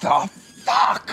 The fuck?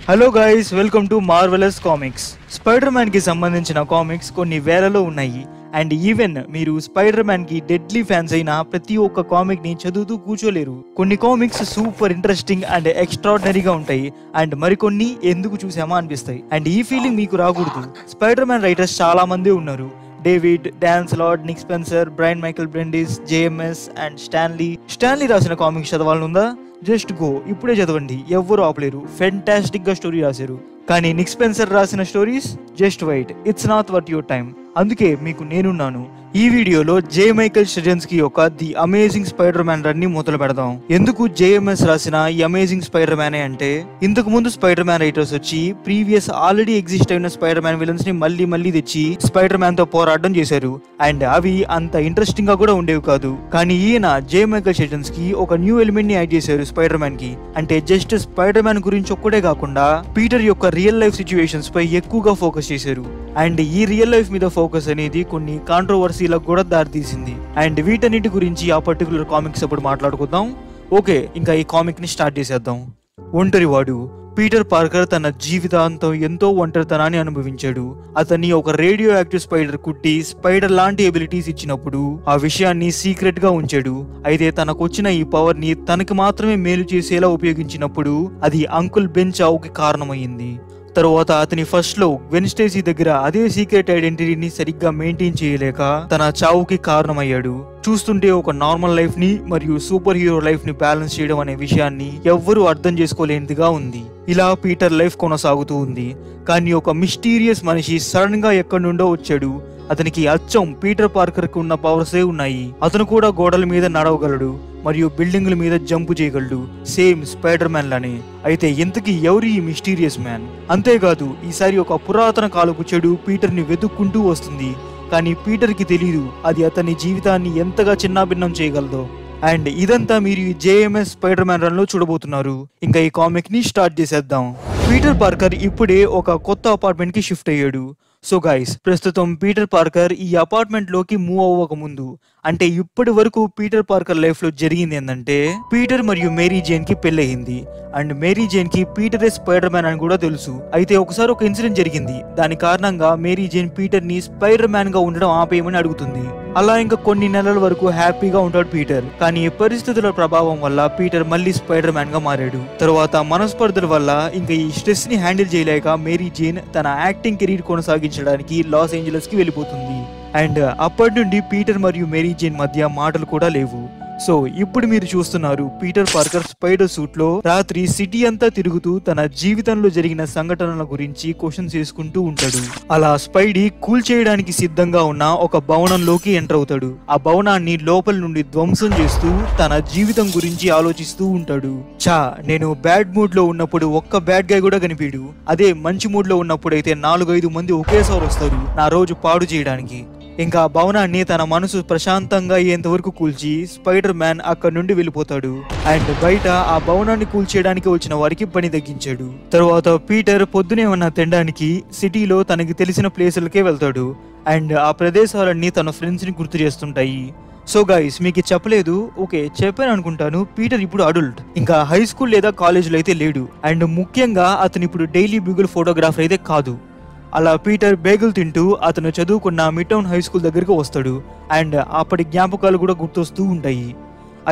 Hello guys, welcome to marvellous comics. Spider man కి సంబంధించిన comics కొన్ని వేలలో ఉన్నాయి. అండ్ ఈవెన్ మీరు స్పైడర్ మ్యాన్ కి డెడ్లీ ఫ్యాన్స్ అయినా ప్రతి ఒక్క కామిక్ ని చదువుతూ కూర్చోలేరు. కొన్ని కామిక్స్ సూపర్ ఇంట్రెస్టింగ్ అండ్ ఎక్స్ట్రాడినరీగా ఉంటాయి. అండ్ మరికొన్ని ఎందుకు చూసామా అనిపిస్తాయి. అండ్ ఈ ఫీలింగ్ మీకు రాకూడదు. స్పైడర్ మ్యాన్ రైటర్స్ చాలా మంది ఉన్నారు. David, Dan Slott, Nick Spencer, Brian Michael Bendis, JMS and Stanley రాసిన కామిక్స్ చదవాలనుందా? జస్ట్ గో, ఇప్పుడే చదవండి, ఎవ్వరు ఆపలేరు. ఫెంటాస్టిక్ గా స్టోరీ రాశారు. కానీ నిక్ స్పెన్సర్ రాసిన stories just wait, it's not worth your time. అందుకే మీకు నేనున్నాను. ఈ వీడియోలో జే మైకల్ స్ట్రెజెన్స్కీ యొక్క the amazing Spider Man run ని మొదలు పెడదాం. ఎందుకు జేఎంఎస్ రాసిన ఈ అమేజింగ్ స్పైడర్ మ్యాన్ అంటే, ఇంతకు ముందు స్పైడర్ మ్యాన్ రైటర్స్ వచ్చి ప్రీవియస్ ఆల్రెడీ ఎగ్జిస్ట్ అయిన స్పైడర్ మ్యాన్ విలన్స్ ని మళ్ళీ తెచ్చి స్పైడర్ మ్యాన్ తో పోరాటం చేశారు. అండ్ అవి అంత ఇంట్రెస్టింగ్ గా కూడా ఉండేవి కాదు. కానీ ఈయన జే మైకల్ స్ట్రెజెన్స్కీ ఒక న్యూ ఎలిమెంట్ ని యాడ్ చేశారు స్పైడర్ మ్యాన్ కి. అంటే జస్ట్ స్పైడర్ మ్యాన్ గురించి ఒక్కడే కాకుండా పీటర్ యొక్క రియల్ లైఫ్ సిచ్యువేషన్స్ పై ఎక్కువగా ఫోకస్ చేశారు. అండ్ ఈ రియల్ లైఫ్ మీద ఫోకస్ అనేది కొన్ని కాంట్రవర్సీలకు కూడా దారితీసింది. అండ్ వీటన్నిటి గురించి ఆ పర్టికులర్ కామిక్స్ అప్పుడు మాట్లాడుకుందాం. ఓకే, ఇంకా ఈ కామిక్ ని స్టార్ట్ చేసేద్దాం. ఒంటరివాడు పీటర్ పార్కర్ తన జీవితాంతం ఎంతో ఒంటరితనాన్ని అనుభవించాడు. అతన్ని ఒక రేడియో యాక్టివ్ స్పైడర్ కుట్టి స్పైడర్ లాంటి ఎబిలిటీస్ ఇచ్చినప్పుడు ఆ విషయాన్ని సీక్రెట్ గా ఉంచాడు. అయితే తనకొచ్చిన ఈ పవర్ ని తనకి మాత్రమే మేలు చేసేలా ఉపయోగించినప్పుడు అది అంకుల్ బెన్ చావుకి కారణమైంది. తరువాత అతని ఫస్ట్ లో గ్వెన్ స్టేసీ దగ్గర అదే సీక్రెట్ ఐడెంటిటీని సరిగ్గా మెయింటైన్ చేయలేక తన చావుకి కారణమయ్యాడు. చూస్తుంటే ఒక నార్మల్ లైఫ్ ని మరియు సూపర్ హీరో లైఫ్ ని బ్యాలెన్స్ చేయడం అనే విషయాన్ని ఎవ్వరూ అర్థం చేసుకోలేనిదిగా ఉంది. ఇలా పీటర్ లైఫ్ కొనసాగుతూ ఉంది. కానీ ఒక మిస్టీరియస్ మనిషి సడన్ గా ఎక్కడి నుండో వచ్చాడు. అతనికి అచ్చం పీటర్ పార్కర్ కి ఉన్న పవర్సే ఉన్నాయి. అతను కూడా గోడల మీద నడవగలడు మరియు బిల్డింగుల మీద జంపు చేయగలడు, సేమ్ స్పైడర్ మ్యాన్ లానే. అయితే ఇంతకీ ఎవరు ఈ మిస్టీరియస్ మ్యాన్? అంతేకాదు, ఈసారి ఒక పురాతన కాలపు చెడు పీటర్ ని వెతుక్కుంటూ వస్తుంది. కానీ పీటర్ కి తెలీదు అది అతని జీవితాన్ని ఎంతగా చిన్నాభిన్నం చేయగలదో. అండ్ ఇదంతా మీరు ఈ జేఎంఎస్ స్పైడర్ మ్యాన్ రన్ లో చూడబోతున్నారు. ఇంకా ఈ కామిక్ ని స్టార్ట్ చేసేద్దాం. పీటర్ పార్కర్ ఇప్పుడే ఒక కొత్త అపార్ట్మెంట్ కి షిఫ్ట్ అయ్యాడు. సో గైస్, ప్రస్తుతం పీటర్ పార్కర్ ఈ అపార్ట్మెంట్ లోకి మూవ్ అవ్వక ముందు, అంటే ఇప్పటి వరకు పీటర్ పార్కర్ లైఫ్ లో జరిగింది ఏంటంటే, పీటర్ మరియు మేరీ జేన్ కి పెళ్ళయింది. అండ్ మేరీ జేన్ కి పీటరే స్పైడర్ మ్యాన్ అని కూడా తెలుసు. అయితే ఒకసారి ఒక ఇన్సిడెంట్ జరిగింది. దాని కారణంగా మేరీ జేన్ పీటర్ ని స్పైడర్ మ్యాన్ గా ఉండడం ఆపేయమని అడుగుతుంది. అలా ఇంకా కొన్ని నెలల వరకు హ్యాపీగా ఉంటాడు పీటర్. కానీ పరిస్థితుల ప్రభావం వల్ల పీటర్ మళ్ళీ స్పైడర్ మ్యాన్ గా మారాడు. తర్వాత మనస్పర్ధల వల్ల ఇంకా ఈ స్ట్రెస్ ని హ్యాండిల్ చేయలేక మేరీ జేన్ తన యాక్టింగ్ కెరీర్ కొనసాగించడానికి లాస్ ఏంజలస్ కి వెళ్ళిపోతుంది. అండ్ అప్పటి నుండి పీటర్ మరియు మేరీ జేన్ మధ్య మాటలు కూడా లేవు. సో ఇప్పుడు మీరు చూస్తున్నారు పీటర్ పార్కర్ స్పైడర్ సూట్ లో రాత్రి సిటీ అంతా తిరుగుతూ తన జీవితంలో జరిగిన సంఘటనల గురించి క్వశ్చన్స్ చేసుకుంటూ ఉంటాడు. అలా స్పైడీ కూల్ చేయడానికి సిద్ధంగా ఉన్న ఒక భవనంలోకి ఎంటర్ అవుతాడు. ఆ భవనాన్ని లోపల నుండి ధ్వంసం చేస్తూ తన జీవితం గురించి ఆలోచిస్తూ ఉంటాడు. నేను బ్యాడ్ మూడ్ లో ఉన్నప్పుడు ఒక్క బ్యాడ్ గై కూడా కనిపించడు. అదే మంచి మూడ్ లో ఉన్నప్పుడు అయితే 4-5 మంది ఒకేసారి వస్తారు నా రోజు పాడు చేయడానికి. ఇంకా భవనాన్ని తన మనసు ప్రశాంతంగా అయ్యేంత వరకు కూల్చి స్పైడర్ మ్యాన్ అక్కడి నుండి వెళ్ళిపోతాడు. అండ్ బయట ఆ భవనాన్ని కూల్చేయడానికి వచ్చిన వారికి పని తగ్గించాడు. తర్వాత పీటర్ పొద్దునే ఉన్న తినడానికి సిటీలో తనకి తెలిసిన ప్లేసులకే వెళ్తాడు. అండ్ ఆ ప్రదేశాలన్నీ తన ఫ్రెండ్స్ ని గుర్తు చేస్తుంటాయి. సో గైస్, మీకు చెప్పలేదు, ఓకే చెప్పాను అనుకుంటాను. పీటర్ ఇప్పుడు అడల్ట్, ఇంకా హై స్కూల్ లేదా కాలేజీలో అయితే లేడు. అండ్ ముఖ్యంగా అతను ఇప్పుడు డైలీ బ్యూగల్ ఫోటోగ్రాఫర్ అయితే కాదు. అలా పీటర్ బేగులు తింటూ అతను చదువుకున్న మిడ్ టౌన్ హై స్కూల్ దగ్గరికి వస్తాడు. అండ్ అప్పటి జ్ఞాపకాలు కూడా గుర్తొస్తూ ఉంటాయి.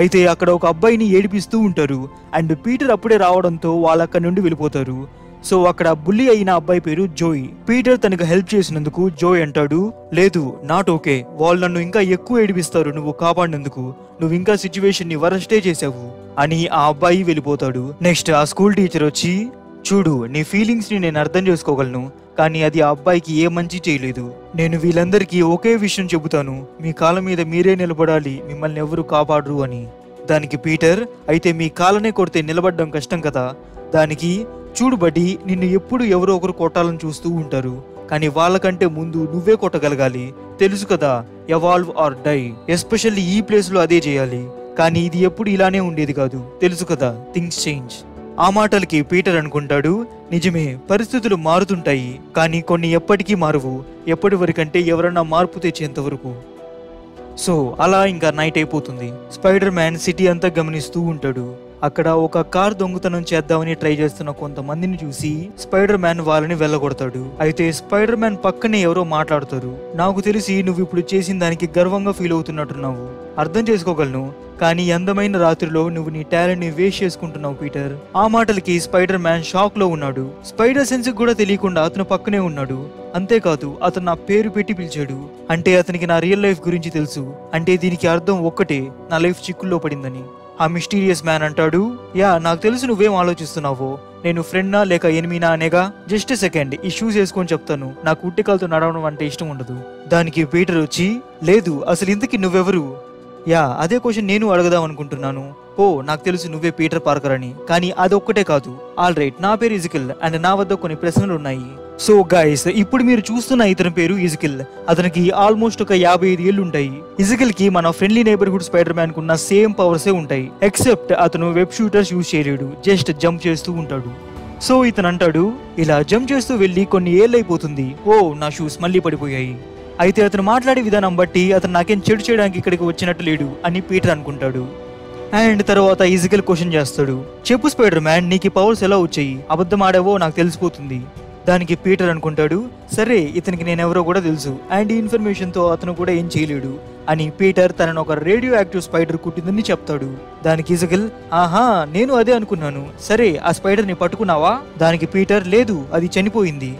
అయితే అక్కడ ఒక అబ్బాయిని ఏడిపిస్తూ ఉంటారు. అండ్ పీటర్ అప్పుడే రావడంతో వాళ్ళు అక్కడి నుండి వెళ్ళిపోతారు. సో అక్కడ బుల్లి అయిన అబ్బాయి పేరు జోయ్. పీటర్ తనకు హెల్ప్ చేసినందుకు జోయ్ అంటాడు, లేదు నాట్ ఓకే, వాళ్ళు నన్ను ఇంకా ఎక్కువ ఏడిపిస్తారు నువ్వు కాపాడినందుకు, నువ్వు ఇంకా సిచ్యువేషన్ ని వరస్టే చేసావు అని ఆ అబ్బాయి వెళ్ళిపోతాడు. నెక్స్ట్ ఆ స్కూల్ టీచర్ వచ్చి, చూడు నీ ఫీలింగ్స్ ని నేను అర్థం చేసుకోగలను, కానీ అది ఆ అబ్బాయికి ఏ మంచి చేయలేదు. నేను వీళ్ళందరికీ ఒకే విషయం చెబుతాను, మీ కాళ్ళ మీద మీరే నిలబడాలి, మిమ్మల్ని ఎవరు కాపాడరు అని. దానికి పీటర్, అయితే మీ కాళ్ళనే కొడితే నిలబడడం కష్టం కదా. దానికి, చూడు బడ్డీ, నిన్ను ఎప్పుడు ఎవరో ఒకరు కొట్టాలని చూస్తూ ఉంటారు, కానీ వాళ్ళకంటే ముందు నువ్వే కొట్టగలగాలి, తెలుసు కదా, ఎవాల్వ్ ఆర్ డై. ఎస్పెషల్లీ ఈ ప్లేస్ లో అదే చేయాలి. కానీ ఇది ఎప్పుడు ఇలానే ఉండేది కాదు, తెలుసు కదా, థింగ్స్ చేంజ్. ఆ మాటలకి పీటర్ అనుకుంటాడు, నిజమే, పరిస్థితులు మారుతుంటాయి, కానీ కొన్ని ఎప్పటికీ మారవు, ఎప్పటి వరకంటే ఎవరన్నా మార్పు తెచ్చేంత వరకు. సో అలా ఇంకా నైట్ అయిపోతుంది. స్పైడర్ మ్యాన్ సిటీ అంతా గమనిస్తూ ఉంటాడు. అక్కడ ఒక కార్ దొంగతనం చేద్దామని ట్రై చేస్తున్న కొంతమందిని చూసి స్పైడర్ మ్యాన్ వాళ్ళని వెళ్ళగొడతాడు. అయితే స్పైడర్ మ్యాన్ పక్కనే ఎవరో మాట్లాడతారు. నాకు తెలిసి నువ్వు ఇప్పుడు చేసిన దానికి గర్వంగా ఫీల్ అవుతున్నట్టున్నావు, అర్థం చేసుకోగలను, కానీ అందమైన రాత్రిలో నువ్వు నీ టాలెంట్ ని వేస్ట్ చేసుకుంటున్నావు పీటర్. ఆ మాటలకి స్పైడర్ మ్యాన్ షాక్ లో ఉన్నాడు. స్పైడర్ సెన్స్ కూడా తెలియకుండా అతను పక్కనే ఉన్నాడు. అంతేకాదు అతను నా పేరు పెట్టి పిలిచాడు. అంటే అతనికి నా రియల్ లైఫ్ గురించి తెలుసు. అంటే దీనికి అర్థం ఒక్కటే, నా లైఫ్ చిక్కుల్లో పడిందని. ఆ మిస్టీరియస్ మ్యాన్ అంటాడు, యా నాకు తెలుసు నువ్వేం ఆలోచిస్తున్నావో, నేను ఫ్రెండ్నా లేక ఎనిమినా అనేగా. జస్ట్ సెకండ్, ఈ షూస్ వేసుకొని చెప్తాను, నాకు ఉట్టికాలతో నడవడం అంటే ఇష్టం ఉండదు. దానికి పీటర్ వచ్చి, లేదు అసలు ఇంతకీ నువ్వెవరు? యా అదే క్వశ్చన్ నేను అడగదాం అనుకుంటున్నాను. ఓ నాకు తెలుసు నువ్వే పీటర్ పార్కర్ అని, కానీ అదొక్కటే కాదు. ఆల్ రైట్, నా పేరు ఇజికిల్ అండ్ నా వద్ద కొన్ని ప్రశ్నలు ఉన్నాయి. సో గైస్, ఇప్పుడు మీరు చూస్తున్న ఇతని పేరు ఇజికిల్. అతనికి ఆల్మోస్ట్ ఒక 55 ఏళ్ళు ఉంటాయి. ఇజికిల్ కి మన ఫ్రెండ్లీ నైబర్హుడ్ స్పైడర్ మ్యాన్ కున్న సేమ్ పవర్సే ఉంటాయి, ఎక్సెప్ట్ అతను వెబ్ షూటర్స్ యూజ్ చేయలేడు, జస్ట్ జంప్ చేస్తూ ఉంటాడు. సో ఇతను అంటాడు, ఇలా జంప్ చేస్తూ వెళ్ళి కొన్ని ఏళ్ళు అయిపోతుంది, ఓ నా షూస్ మళ్ళీ పడిపోయాయి. అయితే అతను మాట్లాడే విధానం బట్టి అతను నాకేం చెడు చేయడానికి ఇక్కడికి వచ్చినట్టు లేడు అని పీటర్ అనుకుంటాడు. అండ్ తర్వాత ఇజికిల్ క్వశ్చన్ చేస్తాడు, చెప్పు స్పైడర్ మ్యాన్, నీకు పవర్స్ ఎలా వచ్చాయి? అబద్ధం ఆడావో నాకు తెలిసిపోతుంది. దానికి పీటర్ అనుకుంటాడు, సరే ఇతనికి నేనెవరో కూడా తెలుసు, అండ్ ఈ ఇన్ఫర్మేషన్ తో అతను కూడా ఏం చేయలేడు అని పీటర్ తనను ఒక రేడియో యాక్టివ్ స్పైడర్ కుట్టిందని చెప్తాడు. దానికి ఇజికిల్, ఆహా నేను అదే అనుకున్నాను, సరే ఆ స్పైడర్ ని పట్టుకున్నావా? దానికి పీటర్, లేదు అది చనిపోయింది.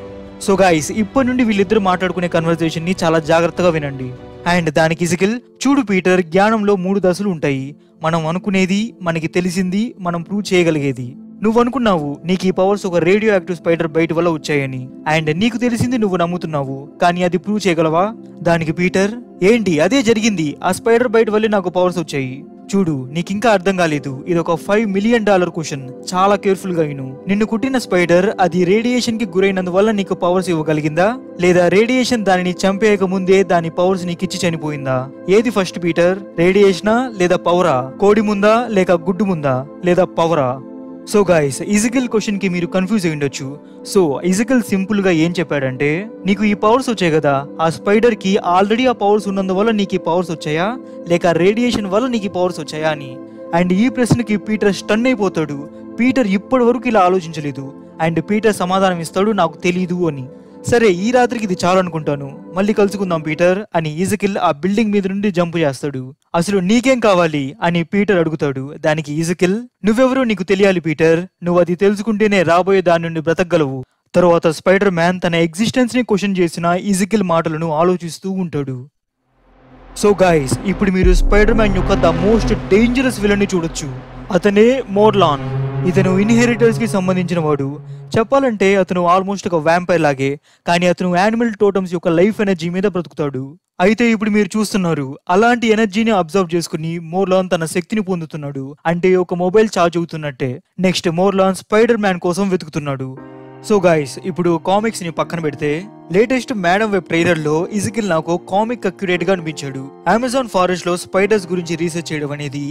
సో గైస్, ఇప్పటి నుండి వీళ్ళిద్దరు మాట్లాడుకునే కన్వర్సేషన్ ని చాలా జాగ్రత్తగా వినండి. అండ్ దానికి ఇజికిల్, చూడు పీటర్, జ్ఞానంలో 3 దశలు ఉంటాయి. మనం అనుకునేది, మనకి తెలిసింది, మనం ప్రూవ్ చేయగలిగేది. నువ్వు అనుకున్నావు నీకు ఈ పవర్స్ ఒక రేడియో యాక్టివ్ స్పైడర్ బయట వల్ల వచ్చాయని, అండ్ నీకు తెలిసింది నువ్వు నమ్ముతున్నావు, కానీ అది ప్రూవ్ చేయగలవా? దానికి పీటర్, ఏంటి అదే జరిగింది, ఆ స్పైడర్ బయట వల్లే నాకు పవర్స్ వచ్చాయి. చూడు నీకింకా అర్థం కాలేదు, ఇది ఒక $5 మిలియన్ క్వశ్చన్, చాలా కేర్ఫుల్ గా విను. నిన్ను కుట్టిన స్పైడర్ అది రేడియేషన్ కి గురైనందువల్ల నీకు పవర్స్ ఇవ్వగలిగిందా, లేదా రేడియేషన్ దానిని చంపేయక ముందే దాని పవర్స్ నీకిచ్చి చనిపోయిందా? ఏది ఫస్ట్ పీటర్, రేడియేషనా లేదా పవరా? కోడి ముందా లేక గుడ్డు ముందా లేదా పవరా? సో గైస్, ఇజికిల్ క్వశ్చన్ కి మీరు కన్ఫ్యూజ్ అయి ఉండొచ్చు. సో ఇజికిల్ సింపుల్ గా ఏం చెప్పాడంటే, నీకు ఈ పవర్స్ వచ్చాయి కదా, ఆ స్పైడర్ కి ఆల్రెడీ ఆ పవర్స్ ఉన్నందువల్ల నీకు ఈ పవర్స్ వచ్చాయా, లేక రేడియేషన్ వల్ల నీకు ఈ పవర్స్ వచ్చాయా అని. అండ్ ఈ ప్రశ్నకి పీటర్ స్టన్ అయిపోతాడు. పీటర్ ఇప్పటి వరకు ఇలా ఆలోచించలేదు. అండ్ పీటర్ సమాధానం ఇస్తాడు, నాకు తెలీదు అని. సరే ఈ రాత్రికి ఇది చాలు అనుకుంటాను, మళ్ళీ కలుసుకుందాం పీటర్ అని ఇజికిల్ ఆ బిల్డింగ్ మీద నుండి జంప్ చేస్తాడు. అసలు నీకేం కావాలి అని పీటర్ అడుగుతాడు. దానికి ఇజికిల్, నువ్వెవరో నీకు తెలియాలి పీటర్, నువ్వు అది తెలుసుకుంటేనే రాబోయే దాని నుండి బ్రతకగలవు. తర్వాత స్పైడర్ మ్యాన్ తన ఎగ్జిస్టెన్స్ ని క్వశ్చన్ చేసిన ఇజికిల్ మాటలను ఆలోచిస్తూ ఉంటాడు. సో గైస్, ఇప్పుడు మీరు స్పైడర్ మ్యాన్ యొక్క ద మోస్ట్ డేంజరస్ విలన్ ని చూడొచ్చు. అతనే మోర్లాన్. ఇతను ఇన్హెరిటర్స్ కి సంబంధించిన వాడు. చెప్పాలంటే అతను ఆల్మోస్ట్ ఒక వ్యాంపైర్ లాగే, కానీ అతను యానిమల్ టోటమ్స్ యొక్క లైఫ్ ఎనర్జీ మీద బ్రతుకుతాడు. అయితే ఇప్పుడు మీరు చూస్తున్నారు, అలాంటి ఎనర్జీని అబ్జర్వ్ చేసుకుని మోర్లాన్ తన శక్తిని పొందుతున్నాడు. అంటే ఒక మొబైల్ ఛార్జ్ అవుతున్నట్టే. నెక్స్ట్ మోర్లాన్ స్పైడర్ మ్యాన్ కోసం వెతుకుతున్నాడు. సో గైస్, ఇప్పుడు కామిక్స్ ని పక్కన పెడితే లేటెస్ట్ మేడం వెబ్ ట్రైలర్ లో ఇజికిల్ నాకు కామిక్ అక్యురేట్ గా అనిపించాడు. అమెజాన్ ఫారెస్ట్ లో స్పైడర్స్ గురించి రీసెర్చ్ చేయడం అనేది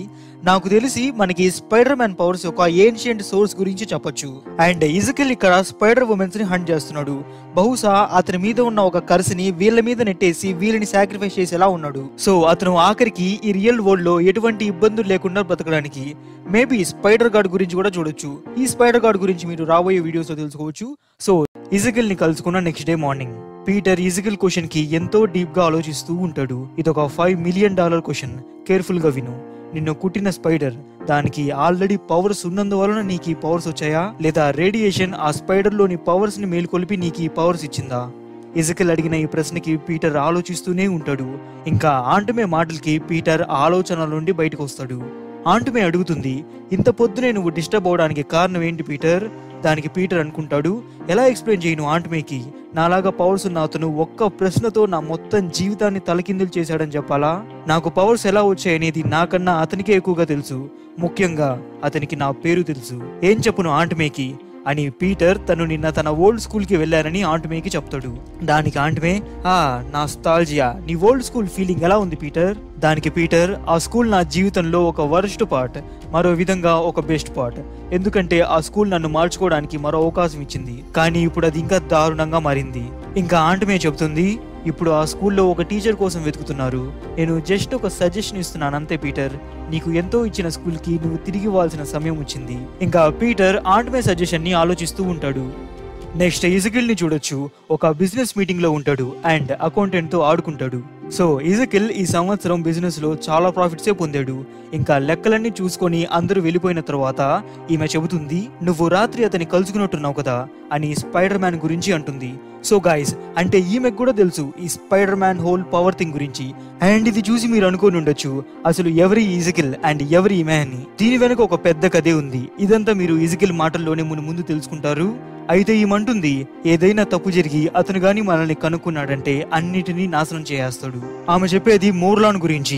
నాకు తెలిసి మనకి స్పైడర్ మ్యాన్ పవర్స్ యొక్క ఏన్షియంట్ సోర్స్ గురించి చెప్పొచ్చు. అండ్ ఇజికిల్ ఇక్కడ స్పైడర్ ఉమెన్స్ ని హంట్ చేస్తున్నాడు. బహుశా అతని మీద ఉన్న ఒక కర్సిని వీళ్ళ మీద నెట్టేసి వీళ్ళని సాక్రిఫైస్ చేసేలా ఉన్నాడు. సో అతను ఆఖరికి ఈ రియల్ వరల్డ్ లో ఎటువంటి ఇబ్బందులు లేకుండా బ్రతకడానికి మేబీ స్పైడర్ గార్డ్ గురించి కూడా చూడొచ్చు. ఈ స్పైడర్ గార్డ్ గురించి మీరు రాబోయే వీడియోస్ లో తెలుసుకోవచ్చు. సో ఇజికిల్ ని కలుసుకున్న next day morning Peter Ezekiel question కి ఎంతో డీప్ గా ఆలోచిస్తూ ఉంటాడు. ఇదొక $5 మిలియన్ క్వశ్చన్, కేర్ఫుల్ గా విను. నిన్ను కుట్టిన స్పైడర్, దానికి ఆల్రెడీ పవర్స్ ఉన్నందువలన నీకు ఈ పవర్స్ వచ్చాయా, లేదా రేడియేషన్ ఆ స్పైడర్ లోని పవర్స్ ని మేల్కొలిపి నీకు ఈ పవర్స్ ఇచ్చిందా? ఇజికిల్ అడిగిన ఈ ప్రశ్నకి పీటర్ ఆలోచిస్తూనే ఉంటాడు. ఇంకా ఆంటమే మాటలకి పీటర్ ఆలోచనల నుండి బయటకు వస్తాడు. ఆంటమే అడుగుతుంది, ఇంత పొద్దునే నువ్వు డిస్టర్బ్ అవడానికి కారణం ఏంటి పీటర్? దానికి పీటర్ అనుకుంటాడు, ఎలా ఎక్స్ప్లెయిన్ చేయను ఆంటమేకి, నాలాగా పవర్స్ ఉన్న అతను ఒక్క ప్రశ్నతో నా మొత్తం జీవితాన్ని తలకిందులు చేశాడని చెప్పాలా? నాకు పవర్స్ ఎలా వచ్చాయనేది నాకన్నా అతనికే ఎక్కువగా తెలుసు. ముఖ్యంగా అతనికి నా పేరు తెలుసు. ఏం చెప్పును ఆంటమేకి? అని పీటర్ తను నిన్న తన ఓల్డ్ స్కూల్ కి వెళ్లారని ఆంట్ మేకి చెప్తాడు. దానికి ఆంట్ మే, నాస్టాల్జియా, నీ ఓల్డ్ స్కూల్ ఫీలింగ్ ఎలా ఉంది పీటర్? దానికి పీటర్, ఆ స్కూల్ నా జీవితంలో ఒక వర్స్ట్ పార్ట్, మరో విధంగా ఒక బెస్ట్ పార్ట్. ఎందుకంటే ఆ స్కూల్ నన్ను మార్చుకోవడానికి మరో అవకాశం ఇచ్చింది, కానీ ఇప్పుడు అది ఇంకా దారుణంగా మారింది. ఇంకా ఆంట్ మే చెప్తుంది, ఇప్పుడు ఆ స్కూల్లో ఒక టీచర్ కోసం వెతుకుతున్నారు. నేను జస్ట్ ఒక సజెషన్ ఇస్తున్నాను అంతే పీటర్. నీకు ఎంతో ఇచ్చిన స్కూల్ కి నువ్వు తిరిగి ఇవ్వాల్సిన సమయం వచ్చింది. ఇంకా పీటర్ ఆంట్ మే సజెషన్ ని ఆలోచిస్తూ ఉంటాడు. నెక్స్ట్ ఇజకిల్ ని చూడొచ్చు. ఒక బిజినెస్ మీటింగ్ లో ఉంటాడు అండ్ అకౌంటెంట్ తో ఆడుకుంటాడు. సో ఇజకిల్ ఈ సంవత్సరం బిజినెస్ లో చాలా ప్రాఫిట్సే పొందాడు. ఇంకా లెక్కలన్నీ చూసుకొని అందరూ వెళ్ళిపోయిన తర్వాత ఈమె చెబుతుంది, నువ్వు రాత్రి అతన్ని కలుసుకున్నట్టున్నావు కదా అని స్పైడర్ మ్యాన్ గురించి అంటుంది. సో గైస్, అంటే ఈమెకు కూడా తెలుసు ఈ spider man whole power thing గురించి. అండ్ ఇది చూసి మీరు అనుకోని ఉండొచ్చు, అసలు ఎవరి ఇజకిల్ అండ్ ఎవరి ఈమె అని. దీని వెనక ఒక పెద్ద కథే ఉంది. ఇదంతా మీరు ఇజకిల్ మాటల్లోనే ముందు తెలుసుకుంటారు. అయితే ఈమంటుంది, ఏదైనా తప్పు జరిగి అతను గాని మనల్ని కనుక్కున్నాడంటే అన్నిటినీ నాశనం చేయేస్తాడు. ఆమె చెప్పేది మోర్లాన్ గురించి.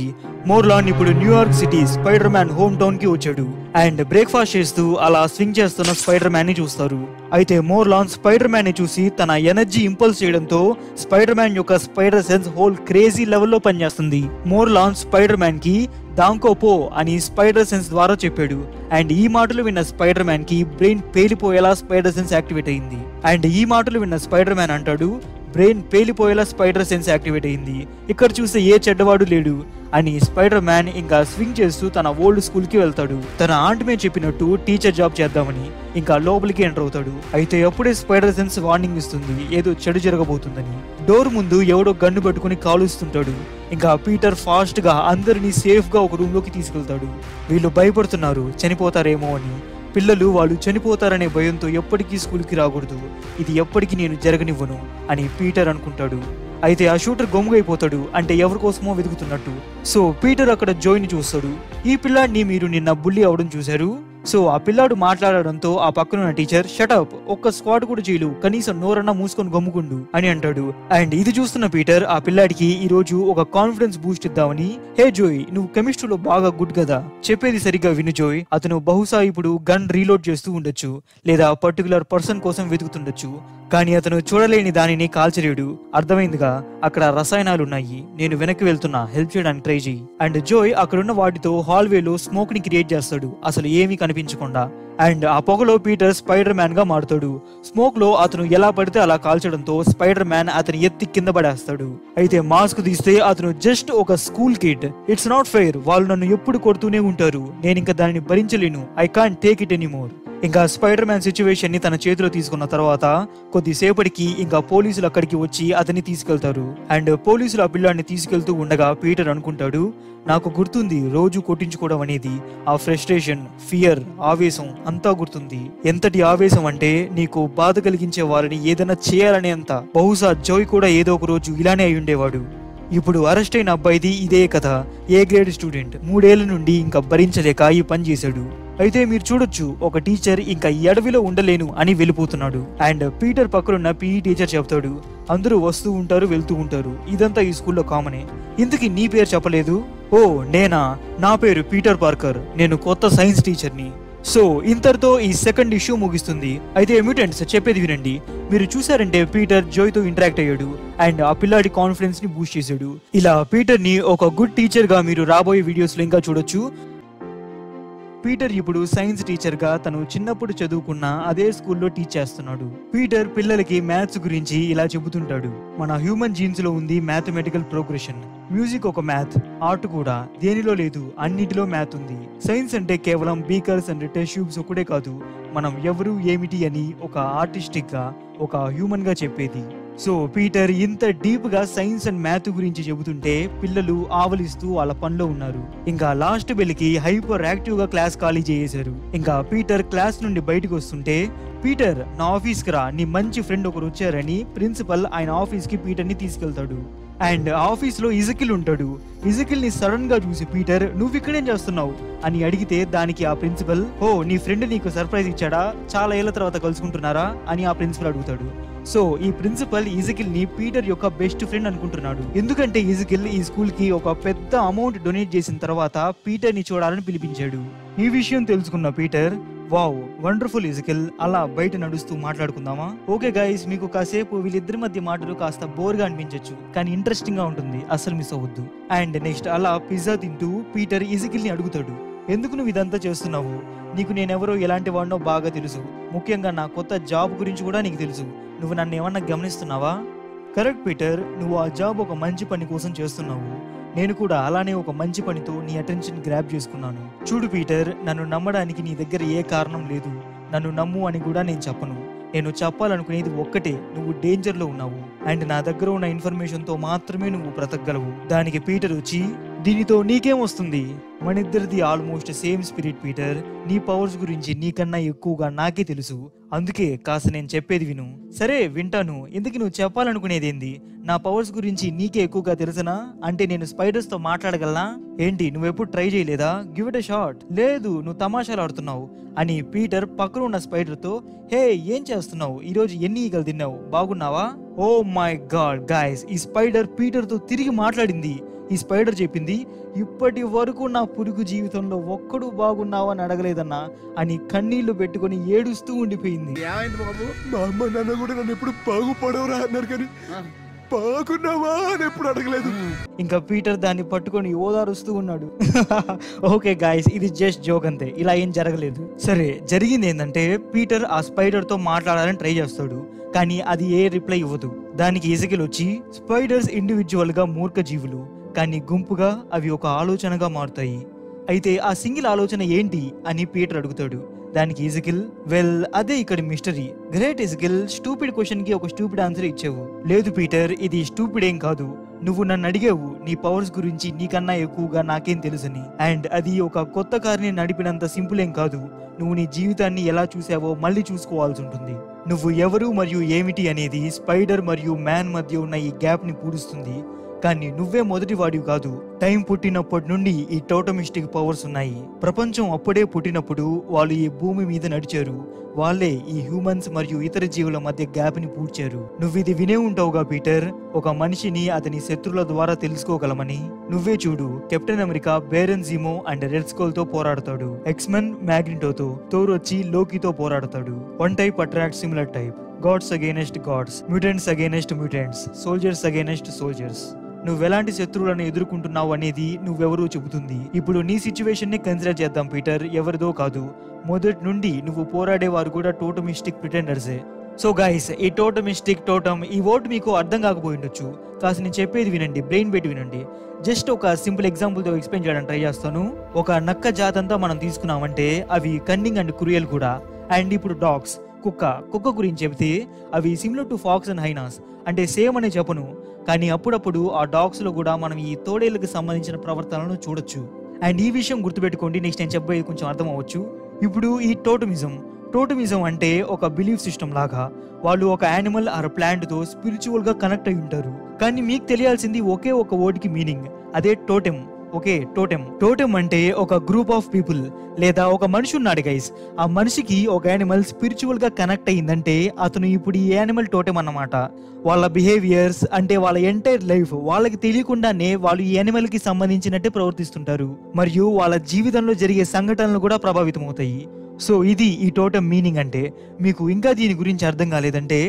మోర్లాన్ ఇప్పుడు New York city spider man home town కి వచ్చాడు అండ్ బ్రేక్ఫాస్ట్ చేస్తూ అలా స్వింగ్ చేస్తున్న స్పైడర్ మ్యాన్ ని చూస్తారు. అయితే మోర్లాన్ స్పైడర్ మ్యాన్ ని చూసి తన ఎనర్జీ ఇంపల్స్ చేయడంతో స్పైడర్ మ్యాన్ యొక్క స్పైడర్ సెన్స్ హోల్ క్రేజీ లెవెల్లో పనిచేస్తుంది. మోర్లాన్ స్పైడర్ మ్యాన్ కి దాంకోపో అని స్పైడర్ సెన్స్ ద్వారా చెప్పాడు. అండ్ ఈ మాటలు విన్న స్పైడర్ మ్యాన్ కి బ్రెయిన్ పేలిపోయేలా స్పైడర్ సెన్స్ యాక్టివేట్ అయింది. అండ్ ఈ మాటలు విన్న స్పైడర్ మ్యాన్ అంటాడు, బ్రెయిన్ పేలిపోయేలా స్పైడర్ సెన్స్ యాక్టివేట్ అయింది, ఇక్కడ చూస్తే ఏ చెడ్డవాడు లేడు అని స్పైడర్ మ్యాన్ ఇంకా స్వింగ్ చేస్తూ తన ఓల్డ్ స్కూల్ కి వెళ్తాడు. తన ఆంట్ మే చెప్పినట్టు టీచర్ జాబ్ చేద్దామని ఇంకా లోపలికి ఎంటర్ అవుతాడు. అయితే అప్పుడే స్పైడర్ సెన్స్ వార్నింగ్ ఇస్తుంది, ఏదో చెడు జరగబోతుందని. డోర్ ముందు ఎవడో గన్ను పట్టుకుని కాలుస్తుంటాడు. ఇంకా పీటర్ ఫాస్ట్ గా అందరినీ సేఫ్ గా ఒక రూమ్ లోకి తీసుకెళ్తాడు. వీళ్ళు భయపడుతున్నారు చనిపోతారేమో అని. పిల్లలు వాళ్ళు చనిపోతారనే భయంతో ఎప్పటికీ స్కూల్కి రాకూడదు, ఇది ఎప్పటికీ నేను జరగనివ్వను అని పీటర్ అనుకుంటాడు. అయితే ఆ షూటర్ గమ్ముగైపోతాడు, అంటే ఎవరి కోసమో వెతుకుతున్నట్టు. సో పీటర్ అక్కడ జోయ్ని చూస్తాడు. ఈ పిల్లాడిని మీరు నిన్న బుల్లి అవడం చూశారు. సో ఆ పిల్లాడు మాట్లాడడంతో ఆ పక్కనున్న టీచర్, షటప్, ఒక్క స్క్వాడ్ కూడా చేయలు, కనీసం నోరన్నా మూసుకొని గమ్ముకుండు అని అంటాడు. అండ్ ఇది చూస్తున్న పీటర్ ఆ పిల్లాడికి ఈ రోజు ఒక కాన్ఫిడెన్స్ బూస్ట్ ఇద్దామని, హే జోయ్, నువ్వు కెమిస్ట్రీలో బాగా గుడ్ కదా, చెప్పేది సరిగ్గా విను జోయ్, అతను బహుశా ఇప్పుడు గన్ రీలోడ్ చేస్తూ ఉండొచ్చు లేదా పర్టికులర్ పర్సన్ కోసం వెతుకుతుండొచ్చు, కానీ అతను చూడలేని దానిని కాల్చలేడు, అర్థమైందిగా, అక్కడ రసాయనాలు ఉన్నాయి, నేను వెనక్కి వెళ్తున్నా, హెల్ప్ చేయడానికి ట్రై చేయి. అండ్ జోయ్ అక్కడున్న వాటితో హాల్వేలో స్మోక్ ని క్రియేట్ చేస్తాడు, అసలు ఏమీ కనిపించకుండా. అండ్ ఆ పొగలో పీటర్ స్పైడర్ మ్యాన్ గా మారుతాడు. స్మోక్ లో అతను ఎలా పడితే అలా కాల్చడంతో స్పైడర్ మ్యాన్ అతని ఎత్తి కింద పడేస్తాడు. అయితే మాస్క్ తీస్తే అతను జస్ట్ ఒక school kid. It's not fair, వాళ్ళు నన్ను ఎప్పుడు కొడుతూనే ఉంటారు, నేను ఇంకా దానిని భరించలేను, I can't take it anymore. ఇంకా స్పైడర్ మ్యాన్ సిచ్యువేషన్ ని తన చేతిలో తీసుకున్న తర్వాత కొద్దిసేపటికి ఇంకా పోలీసులు అక్కడికి వచ్చి అతన్ని తీసుకెళ్తారు. అండ్ పోలీసులు ఆ పిల్లాడిని తీసుకెళ్తూ ఉండగా పీటర్ అనుకుంటాడు, నాకు గుర్తుంది రోజు కొట్టించుకోవడం అనేది, ఆ ఫ్రస్ట్రేషన్, ఫియర్, ఆవేశం అంతా గుర్తుంది. ఎంతటి ఆవేశం అంటే నీకు బాధ కలిగించే వారిని ఏదైనా చేయాలనే అంత. బహుశా జోయ్ కూడా ఏదో ఒక రోజు ఇలానే అయి ఉండేవాడు. ఇప్పుడు అరెస్ట్ అయిన అబ్బాయిది ఇదే కథ. ఏ గ్రేడ్ స్టూడెంట్, 3 ఏళ్ల నుండి ఇంకా భరించలేక ఈ పని చేశాడు. అయితే మీరు చూడొచ్చు, ఒక టీచర్ ఇంకా ఈ అడవిలో ఉండలేను అని వెళ్ళిపోతున్నాడు. అండ్ పీటర్ పక్కనున్న పీఈ టీచర్ చెప్తాడు, అందరూ వస్తూ ఉంటారు వెళ్తూ ఉంటారు, ఇదంతా ఈ స్కూల్లో కామనే. ఇంతకీ నీ పేరు చెప్పలేదు? ఓ నేనా, నా పేరు పీటర్ పార్కర్, నేను కొత్త సైన్స్ టీచర్ని. సో ఇంతటితో ఈ సెకండ్ ఇష్యూ ముగిస్తుంది. అయితే మ్యూటెంట్స్ చెప్పేది వినండి. మీరు చూసారంటే పీటర్ జోయ్ తో ఇంటరాక్ట్ అయ్యాడు అండ్ ఆ పిల్లాడి కాన్ఫిడెన్స్ ని బూస్ట్ చేశాడు. ఇలా పీటర్ ని ఒక గుడ్ టీచర్ గా మీరు రాబోయే వీడియోస్ లో ఇంకా చూడొచ్చు. పీటర్ ఇప్పుడు సైన్స్ టీచర్ గా తను చిన్నప్పుడు చదువుకున్న అదే స్కూల్లో టీచ్ చేస్తున్నాడు. పీటర్ పిల్లలకి మ్యాథ్స్ గురించి ఇలా చెబుతుంటాడు, మన హ్యూమన్ జీన్స్ లో ఉంది మ్యాథమెటికల్ ప్రోగ్రెషన్. మ్యూజిక్ ఒక మ్యాథ్, ఆర్ట్ కూడా, దేనిలో లేదు అన్నిటిలో మ్యాథ్ ఉంది. సైన్స్ అంటే కేవలం బీకర్స్ అండ్ టెస్ట్ ట్యూబ్స్ ఒకటే కాదు, మనం ఎవరు ఏమిటి అని ఒక ఆర్టిస్టిక్ గా, ఒక హ్యూమన్ గా చెప్పేది. సో పీటర్ ఇంత డీప్ గా సైన్స్ అండ్ మ్యాథ్ గురించి చెబుతుంటే పిల్లలు ఆవలిస్తూ వాళ్ళ పనిలో ఉన్నారు. ఇంకా లాస్ట్ బెల్కి హైపర్ యాక్టివ్ గా క్లాస్ ఖాళీ చేశారు. ఇంకా పీటర్ క్లాస్ నుండి బయటకు వస్తుంటే, పీటర్ నా ఆఫీస్ కి రా, నీ మంచి ఫ్రెండ్ ఒకరు వచ్చారని ప్రిన్సిపల్ ఆయన ఆఫీస్ కి పీటర్ ని తీసుకెళ్తాడు. అండ్ ఆఫీస్ లో ఇజకిల్ ఉంటాడు. ఇజకిల్ ని సడన్ గా చూసి పీటర్, నువ్వు ఇక్కడేం చేస్తున్నావు అని అడిగితే దానికి ఆ ప్రిన్సిపల్, ఓ నీ ఫ్రెండ్ నీకు సర్ప్రైజ్ ఇచ్చాడా, చాలా ఏళ్ల తర్వాత కలుసుకుంటున్నారా అని ఆ ప్రిన్సిపల్ అడుగుతాడు. సో ఈ ప్రిన్సిపల్ ఇజకిల్ ని పీటర్ యొక్క బెస్ట్ ఫ్రెండ్ అనుకుంటున్నాడు. ఎందుకంటే ఇజకిల్ ఈ స్కూల్ కి ఒక పెద్ద అమౌంట్ డొనేట్ చేసిన తర్వాత పీటర్ ని చూడాలని పిలిపించాడు. ఈ విషయం తెలుసుకున్న పీటర్, వావ్, వండర్ఫుల్ ఇజికెల్. అలా బయట నడుస్తూ మాట్లాడుకుందామా? ఓకే గైస్, మీకు కాసేపు వీళ్ళిద్దరి మధ్య మాటలు కాస్త బోర్గా అనిపించవచ్చు, కానీ ఇంట్రెస్టింగ్ గా ఉంటుంది, అస్సలు మిస్ అవ్వద్దు. అండ్ నెక్స్ట్ అలా పిజ్జా తింటూ పీటర్ ఇజికెల్ ని అడుగుతాడు, ఎందుకు నువ్వు ఇదంతా చేస్తున్నావు? నీకు నేనెవరో ఎలాంటి వాడినో బాగా తెలుసు, ముఖ్యంగా నా కొత్త జాబ్ గురించి కూడా నీకు తెలుసు. నువ్వు నన్ను ఏమన్నా గమనిస్తున్నావా? కరెక్ట్ పీటర్, నువ్వు ఆ జాబ్ ఒక మంచి పని కోసం చేస్తున్నావు. నేను కూడా అలానే ఒక మంచి పనితో నీ అటెన్షన్ గ్రాబ్ చేసుకున్నాను. చూడు పీటర్, నన్ను నమ్మడానికి నీ దగ్గర ఏ కారణం లేదు. నన్ను నమ్ము అని కూడా నేను చెప్పను. నేను చెప్పాలనుకునేది ఒక్కటే, నువ్వు డేంజర్ లో ఉన్నావు అండ్ నా దగ్గర ఉన్న ఇన్ఫర్మేషన్ తో మాత్రమే నువ్వు బ్రతకగలవు. దానికి పీటర్ వచ్చి, దీనితో నీకేం వస్తుంది? మనిద్దరిది ఆల్మోస్ట్ సేమ్ స్పిరిట్ పీటర్. నీ పవర్స్ గురించి నీకన్నా ఎక్కువగా నాకే తెలుసు, అందుకే కాస్త నేను చెప్పేది విను. సరే వింటాను, ఎందుకు నువ్వు చెప్పాలనుకునేదేంది? నా పవర్స్ గురించి నీకే ఎక్కువగా తెలుసనా? అంటే నేను స్పైడర్స్ తో మాట్లాడగలనా ఏంటి? నువ్వెప్పుడు ట్రై చేయలేదా? Give it a shot. లేదు, నువ్వు తమాషాలు ఆడుతున్నావు అని పీటర్ పక్కన ఉన్న స్పైడర్ తో, హే ఏం చేస్తున్నావు? ఈరోజు ఎన్ని ఈగలు తిన్నావు? బాగున్నావా? ఓ మై గాడ్ గైస్, ఈ స్పైడర్ పీటర్ తో తిరిగి మాట్లాడింది. ఈ స్పైడర్ చెప్పింది, ఇప్పటి వరకు నా పురుగు జీవితంలో ఒక్కడు బాగున్నావా అని అడగలేదన్నా అని కన్నీళ్లు పెట్టుకుని ఏడుస్తూ ఉండిపోయింది. మా అమ్మ నాన్న కూడా నన్ను ఎప్పుడు బాగుపడవరా అన్నారు, కానీ బాగున్నావా అని ఎప్పుడు అడగలేదు. ఇంకా పీటర్ దాన్ని పట్టుకొని ఓదారుస్తూ ఉన్నాడు. ఓకే గాయస్, ఇది జస్ట్ జోక్ అంతే, ఇలా ఏం జరగలేదు. సరే, జరిగింది ఏంటంటే పీటర్ ఆ స్పైడర్ తో మాట్లాడాలని ట్రై చేస్తాడు, కానీ అది ఏ రిప్లై ఇవ్వదు. దానికి ఎజికెల్ వచ్చి, స్పైడర్స్ ఇండివిజువల్ గా మూర్ఖ జీవులు, కానీ గుంపుగా అవి ఒక ఆలోచనగా మారుతాయి. అయితే ఆ సింగిల్ ఆలోచన ఏంటి అని పీటర్ అడుగుతాడు. దానికి ఎజికెల్, వెల్ అదే ఇక్కడ mystery. Great Ezekiel, stupid question కి ఒక స్టూపిడ్ ఆన్సర్ ఇచ్చావు. లేదు పీటర్, ఇది స్టూపిడ్ ఏం కాదు. నువ్వు నన్ను అడిగావు నీ పవర్స్ గురించి నీకన్నా ఎక్కువగా నాకేం తెలుసని. అండ్ అది ఒక కొత్త కార్ని నడిపినంత సింపుల్ ఏం కాదు. నువ్వు నీ జీవితాన్ని ఎలా చూసావో మళ్ళీ చూసుకోవాల్సి ఉంటుంది. నువ్వు ఎవరు మరియు ఏమిటి అనేది స్పైడర్ మరియు మ్యాన్ మధ్య ఉన్న ఈ గ్యాప్ ని పూడుస్తుంది. కానీ నువ్వే మొదటి వాడివి కాదు. టైం పుట్టినప్పటి నుండి ఈ టోటమిస్టిక్ పవర్స్ ఉన్నాయి. ప్రపంచం అప్పుడే పుట్టినప్పుడు వాళ్ళు ఈ భూమి మీద నడిచారు. వాళ్ళే ఈ హ్యూమన్స్ మరియు ఇతర జీవుల మధ్య గ్యాప్ ని పూడ్చారు. నువ్వు ఇది వినే ఉంటావుగా పీటర్, ఒక మనిషిని అతని శత్రువుల ద్వారా తెలుసుకోగలమని. నువ్వే చూడు, Captain America Baron Zemo and Red Skull తో పోరాడతాడు. ఎక్స్మెన్ మ్యాగ్నిటోతో, థోర్ వచ్చి లోకితో పోరాడతాడు. One type attract similar type. Gods against gods, mutants against mutants, soldiers against soldiers. నువ్వెలాంటి శత్రువులను ఎదుర్కొంటున్నావు అనేది నువ్వెవరూ చెబుతుంది. ఇప్పుడు నీ సిచ్యువేషన్ ని కన్సిడర్ చేద్దాం పీటర్, ఎవరిదో కాదు. మొదటి నుండి నువ్వు పోరాడేవారు కూడా టోటమిస్టిక్ ప్రిటెండర్సే. సో గైస్, ఈ టోటమిస్టిక్ టోటమ్ ఈ వర్డ్ మీకు అర్థం కాకపోయి ఉండొచ్చు. కాస్త నేను చెప్పేది వినండి, బ్రెయిన్ పెట్టి వినండి. జస్ట్ ఒక సింపుల్ ఎగ్జాంపుల్ తో ఎక్స్ప్లెయిన్ చేయడానికి ట్రై చేస్తాను. ఒక నక్క జాతంతా మనం తీసుకున్నామంటే అవి కన్నింగ్ అండ్ క్రూయల్ కూడా. అండ్ ఇప్పుడు డాగ్స్, కుక్క గురించి చెబితే అవి similar to pox and hyenas, అంటే సేమ్ అనే చెప్పను, కానీ అప్పుడప్పుడు ఆ డాగ్స్ లో కూడా మనం ఈ తోడేళ్లకు సంబంధించిన ప్రవర్తనలను చూడొచ్చు. అండ్ ఈ విషయం గుర్తుపెట్టుకోండి, నెక్స్ట్ నేను చెప్పేది కొంచెం అర్థం అవ్వచ్చు. ఇప్పుడు ఈ టోటమిజం అంటే ఒక బిలీఫ్ సిస్టమ్ లాగా. వాళ్ళు ఒక యానిమల్ ఆర్ ప్లాంట్ తో స్పిరిచువల్ గా కనెక్ట్ అయి ఉంటారు. కానీ మీకు తెలియాల్సింది ఒకే ఒక వర్డ్ కి మీనింగ్, అదే టోటెమ్. ఓకే, టోటెమ్ అంటే ఒక గ్రూప్ ఆఫ్ పీపుల్ లేదా ఒక మనిషి ఉన్నాడు గైస్. ఆ మనిషికి ఒక యానిమల్ స్పిరిచువల్ గా కనెక్ట్ అయ్యిందంటే అతను ఇప్పుడు ఈ యానిమల్ టోటెమ్ అన్నమాట. వాళ్ళ బిహేవియర్స్ అంటే వాళ్ళ ఎంటైర్ లైఫ్ వాళ్ళకి తెలియకుండానే వాళ్ళు ఈ యానిమల్ కి సంబంధించినట్టే ప్రవర్తిస్తుంటారు, మరియు వాళ్ళ జీవితంలో జరిగే సంఘటనలు కూడా ప్రభావితం అవుతాయి. సో ఇది ఈ టోటెమ్ మీనింగ్. అంటే మీకు ఇంకా దీని గురించి అర్థం కాలేదంటే,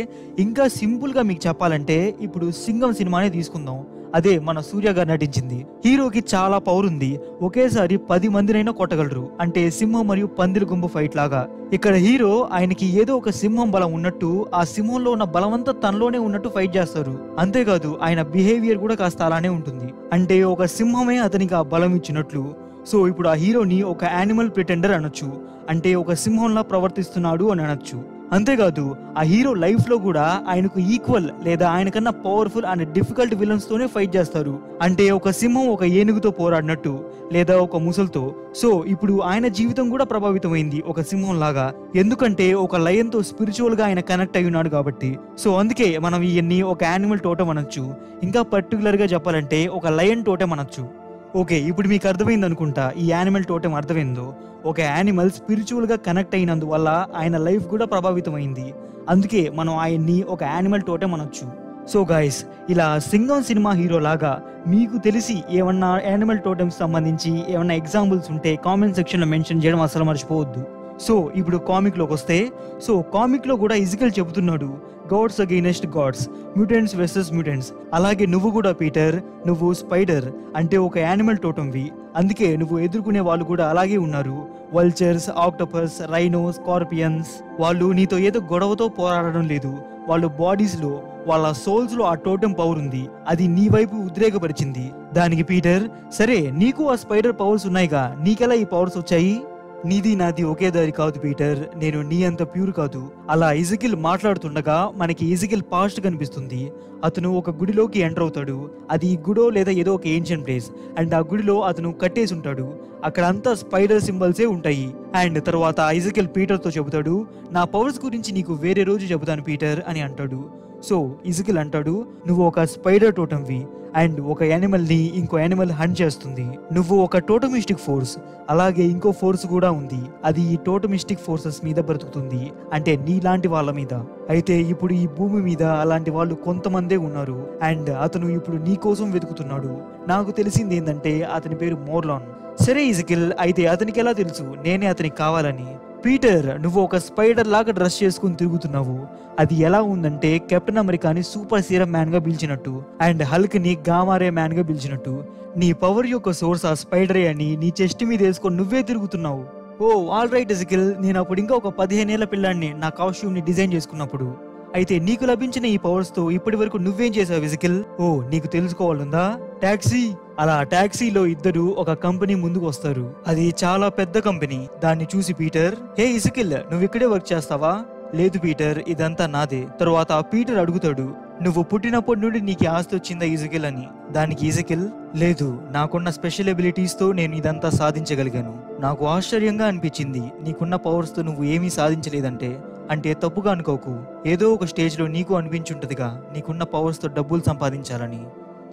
ఇంకా సింపుల్ గా మీకు చెప్పాలంటే, ఇప్పుడు సింగం సినిమానే తీసుకుందాం. అదే మన సూర్య గారు నటించింది. హీరోకి చాలా పవర్ ఉంది, ఒకేసారి 10 మందినైనా కొట్టగలరు. అంటే సింహం మరియు పందిరి గుంపు ఫైట్ లాగా. ఇక్కడ హీరో ఆయనకి ఏదో ఒక సింహం బలం ఉన్నట్టు, ఆ సింహంలో ఉన్న బలమంతా తనలోనే ఉన్నట్టు ఫైట్ చేస్తారు. అంతేకాదు ఆయన బిహేవియర్ కూడా కాస్త అలానే ఉంటుంది, అంటే ఒక సింహమే అతనికి ఆ బలం ఇచ్చినట్లు. సో ఇప్పుడు ఆ హీరోని ఒక యానిమల్ ప్రిటెండర్ అనొచ్చు, అంటే ఒక సింహంలా ప్రవర్తిస్తున్నాడు అని అనొచ్చు. అంతేకాదు ఆ హీరో లైఫ్ లో కూడా ఆయనకు ఈక్వల్ లేదా ఆయనకన్నా పవర్ఫుల్ అండ్ డిఫికల్ట్ విలన్స్ తోనే ఫైట్ చేస్తారు. అంటే ఒక సింహం ఒక ఏనుగుతో పోరాడినట్టు లేదా ఒక ముసల్తో. సో ఇప్పుడు ఆయన జీవితం కూడా ప్రభావితమైంది ఒక సింహం లాగా, ఎందుకంటే ఒక లయన్ తో స్పిరిచువల్ గా ఆయన కనెక్ట్ అయి ఉన్నాడు కాబట్టి. సో అందుకే మనం ఇవన్నీ ఒక యానిమల్ టోటెమ్ అనొచ్చు. ఇంకా పర్టికులర్ గా చెప్పాలంటే ఒక లయన్ టోటెమ్ అనొచ్చు. ఓకే, ఇప్పుడు మీకు అర్థమైంది అనుకుంటా ఈ యానిమల్ టోటెమ్ అర్థమైందో. ఒక యానిమల్ స్పిరిచువల్ గా కనెక్ట్ అయినందువల్ల ఆయన లైఫ్ కూడా ప్రభావితమైంది, అందుకే మనం ఆయన్ని ఒక యానిమల్ టోటెమ్ అనొచ్చు. సో గైస్, ఇలా సింగం సినిమా హీరో లాగా మీకు తెలిసి ఏమన్నా యానిమల్ టోటెమ్స్ సంబంధించి ఏమన్నా ఎగ్జాంపుల్స్ ఉంటే కామెంట్ సెక్షన్ లో మెన్షన్ చేయడం అసలు మర్చిపోవద్దు. సో ఇప్పుడు కామిక్ లోకి వస్తే, సో కామిక్ లో కూడా ఇజికల్ చెబుతున్నాడు gods against gods, mutants versus mutants. అలాగే నువ్వు కూడా పీటర్, నువ్వు స్పైడర్ అంటే ఒక యానిమల్ టోటంవి, అందుకే నువ్వు ఎదుర్కొనే వాళ్ళు కూడా అలాగే ఉన్నారు. Vultures, octopus, rhino, scorpions. వాళ్ళు నీతో ఏదో గొడవతో పోరాడడం లేదు, వాళ్ళ బాడీస్ లో, వాళ్ళ సోల్స్ లో ఆ టోటం పవర్ ఉంది, అది నీ వైపు ఉద్రేకపరిచింది. దానికి పీటర్, సరే నీకు ఆ స్పైడర్ పవర్స్ ఉన్నాయిగా, నీకెలా ఈ పవర్స్ వచ్చాయి? నీది నాది ఒకే దారి కాదు పీటర్, నేను నీ అంత ప్యూర్ కాదు. అలా ఇజికిల్ మాట్లాడుతుండగా మనకి ఇజికిల్ పాస్ట్ కనిపిస్తుంది. అతను ఒక గుడిలోకి ఎంటర్ అవుతాడు. అది గుడో లేదా ఏదో ఒక ఏన్షియన్ ప్లేస్. అండ్ ఆ గుడిలో అతను కట్టేసి ఉంటాడు. అక్కడ అంతా స్పైడర్ సింబల్సే ఉంటాయి. అండ్ తర్వాత ఇజికిల్ పీటర్ తో చెబుతాడు, నా పవర్స్ గురించి నీకు వేరే రోజు చెబుతాను పీటర్ అని అంటాడు. సో ఇజికిల్ అంటాడు, నువ్వు ఒక స్పైడర్ టోటంవి అండ్ ఒక యానిమల్ ని ఇంకో యానిమల్ హంట్ చేస్తుంది. నువ్వు ఒక టోటమిస్టిక్ ఫోర్స్, అలాగే ఇంకో ఫోర్స్ కూడా ఉంది, అది ఈ టోటమిస్టిక్ ఫోర్సెస్ మీద బ్రతుకుతుంది, అంటే నీలాంటి వాళ్ళ మీద. అయితే ఇప్పుడు ఈ భూమి మీద అలాంటి వాళ్ళు కొంతమందే ఉన్నారు. అండ్ అతను ఇప్పుడు నీ కోసం వెతుకుతున్నాడు. నాకు తెలిసింది ఏంటంటే అతని పేరు మోర్లాన్. సరే ఇజికిల్, అయితే అతనికి ఎలా తెలుసు నేనే అతనికి కావాలని? పీటర్, నువ్వు ఒక స్పైడర్ లాగా డ్రెస్ చేసుకుని తిరుగుతున్నావు. అది ఎలా ఉందంటే కెప్టెన్ అమెరికాని సూపర్ సీరం మ్యాన్ గా పిలిచినట్టు అండ్ హల్క్ ని గామారే మ్యాన్ గా పిలిచినట్టు. నీ పవర్ యొక్క సోర్స్ ఆ స్పైడరే అని నీ చెస్ట్ మీద వేసుకొని నువ్వే తిరుగుతున్నావు. ఓ ఆల్ రైట్ ఇజికిల్, నేను అప్పుడు ఇంకా ఒక 15 ఏళ్ల పిల్లాన్ని నా కాస్ట్యూమ్ ని డిజైన్ చేసుకున్నప్పుడు. అయితే నీకు లభించిన ఈ పవర్స్ తో ఇప్పటి వరకు నువ్వేం చేసావు ఇజికిల్? ఓ నీకు తెలుసుకోవాలందా? టాక్సీ. అలా టాక్సీలో ఇద్దరు ఒక కంపెనీ ముందుకు వస్తారు. అది చాలా పెద్ద కంపెనీ. దాన్ని చూసి పీటర్, హే ఇజికిల్, నువ్వు ఇక్కడే వర్క్ చేస్తావా? లేదు పీటర్, ఇదంతా నాదే. తరువాత పీటర్ అడుగుతాడు, నువ్వు పుట్టినప్పటి నుండి నీకు ఆస్తి వచ్చిందా ఇజికిల్ అని? దానికి ఇజికిల్, లేదు, నాకున్న స్పెషల్ ఎబిలిటీస్ తో నేను ఇదంతా సాధించగలిగాను. నాకు ఆశ్చర్యంగా అనిపించింది నీకున్న పవర్స్ తో నువ్వు ఏమీ సాధించలేదంటే. అంటే తప్పుగా అనుకోకు, ఏదో ఒక స్టేజ్ లో నీకు అనిపించుంటదిగా నీకున్న పవర్స్ తో డబ్బులు సంపాదించాలని.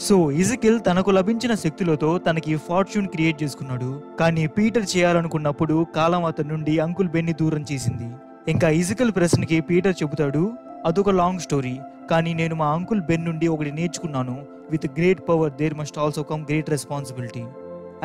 సో ఇజికిల్ తనకు లభించిన శక్తులతో తనకి ఫార్చ్యూన్ క్రియేట్ చేసుకున్నాడు. కానీ పీటర్ చేయాలనుకున్నప్పుడు కాలం అతని నుండి అంకుల్ బెన్ ని దూరం చేసింది. ఇంకా ఇజికిల్ ప్రశ్నకి పీటర్ చెబుతాడు, అదొక లాంగ్ స్టోరీ, కానీ నేను మా అంకుల్ బెన్ నుండి ఒకటి నేర్చుకున్నాను, with great power there must also come great responsibility.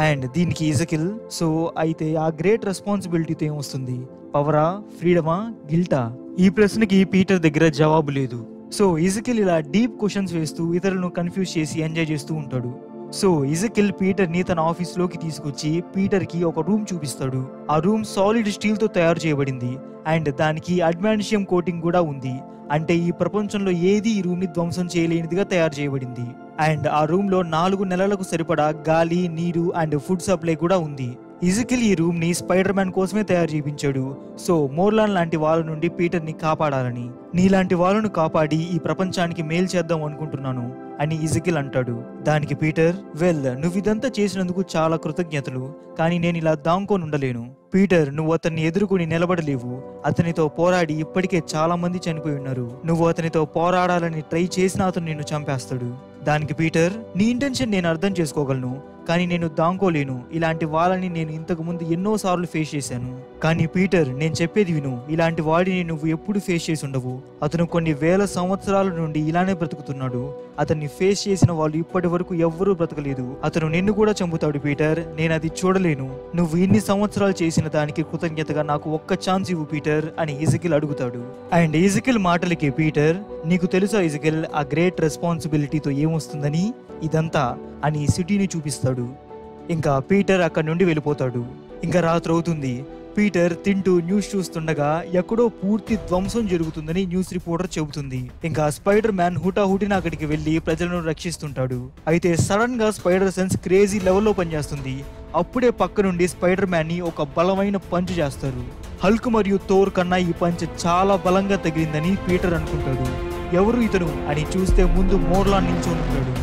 And దీనికి ఇజికిల్, సో అయితే ఆ గ్రేట్ రెస్పాన్సిబిలిటీతో ఏమొస్తుంది? పవరా, ఫ్రీడమా, గిల్టా? ఈ ప్రశ్నకి పీటర్ దగ్గర జవాబు లేదు. సో ఇజికిల్ ఇలా డీప్ క్వశ్చన్స్ వేస్తూ ఇతరులను కన్ఫ్యూజ్ చేసి ఎంజాయ్ చేస్తూ ఉంటాడు. సో ఇజికిల్ పీటర్ ని తన ఆఫీస్ లోకి తీసుకొచ్చి పీటర్ కి ఒక రూమ్ చూపిస్తాడు. ఆ రూమ్ సాలిడ్ స్టీల్ తో తయారు చేయబడింది అండ్ దానికి అడ్మాన్షియం కోటింగ్ కూడా ఉంది. అంటే ఈ ప్రపంచంలో ఏది ఈ రూమ్ ని ధ్వంసం చేయలేనిదిగా తయారు చేయబడింది. అండ్ ఆ రూమ్ లో 4 నెలలకు సరిపడా గాలి, నీరు అండ్ ఫుడ్ సప్లై కూడా ఉంది. ఇజికిల్ ఈ రూమ్ ని స్పైడర్ మ్యాన్ కోసమే తయారు చేయించాడు. సో మోర్లాన్ లాంటి వాళ్ళ నుండి పీటర్ ని కాపాడాలని, నీలాంటి వాళ్ళను కాపాడి ఈ ప్రపంచానికి మేలు చేద్దాం అనుకుంటున్నాను అని ఇజికిల్ అంటాడు. దానికి పీటర్, వెల్, నువ్వు ఇదంతా చేసినందుకు చాలా కృతజ్ఞతలు, కానీ నేను ఇలా దాంకొని ఉండలేను. పీటర్, నువ్వు అతన్ని ఎదుర్కొని నిలబడలేవు. అతనితో పోరాడి ఇప్పటికే చాలా మంది చనిపోయి ఉన్నారు. నువ్వు అతనితో పోరాడాలని ట్రై చేసినా అతను నిన్ను చంపేస్తాడు. దానికి పీటర్, నీ ఇంటెన్షన్ నేను అర్థం చేసుకోగలను, కానీ నేను దాంకోలేను. ఇలాంటి వాళ్ళని నేను ఇంతకు ముందు ఎన్నోసార్లు ఫేస్ చేశాను. కానీ పీటర్, నేను చెప్పేది విను, ఇలాంటి వాడిని నువ్వు ఎప్పుడు ఫేస్ చేసి ఉండవు. అతను కొన్ని వేల సంవత్సరాల నుండి ఇలానే బ్రతుకుతున్నాడు. అతన్ని ఫేస్ చేసిన వాళ్ళు ఇప్పటి వరకు ఎవ్వరూ బ్రతకలేదు. అతను నిన్ను కూడా చంపుతాడు పీటర్, నేను అది చూడలేను. నువ్వు ఇన్ని సంవత్సరాలు చేసిన దానికి కృతజ్ఞతగా నాకు ఒక్క ఛాన్స్ ఇవ్వు పీటర్ అని ఇజికిల్ అడుగుతాడు. అండ్ ఇజికిల్ మాటలకి పీటర్, నీకు తెలుసా ఇజికిల్, ఆ గ్రేట్ రెస్పాన్సిబిలిటీతో ఏమొస్తుందని? ఇదంతా అని సిటీని చూపిస్తాడు. ఇంకా పీటర్ అక్కడి నుండి వెళ్ళిపోతాడు. ఇంకా రాత్రి అవుతుంది. పీటర్ తింటూ న్యూస్ చూస్తుండగా ఎక్కడో పూర్తి ధ్వంసం జరుగుతుందని న్యూస్ రిపోర్టర్ చెబుతుంది. ఇంకా స్పైడర్ మ్యాన్ హుటాహుటిన అక్కడికి వెళ్లి ప్రజలను రక్షిస్తుంటాడు. అయితే సడన్ గా స్పైడర్ సెన్స్ క్రేజీ లెవెల్లో పనిచేస్తుంది. అప్పుడే పక్క నుండి స్పైడర్ మ్యాన్ ని ఒక బలమైన పంచ్ చేస్తారు. హల్క్ మరియు థోర్ కన్నా ఈ పంచ్ చాలా బలంగా తగిలిందని పీటర్ అనుకుంటాడు. ఎవరు ఇతను అని చూస్తే ముందు మోర్లాన్ నిల్చొని ఉంటాడు.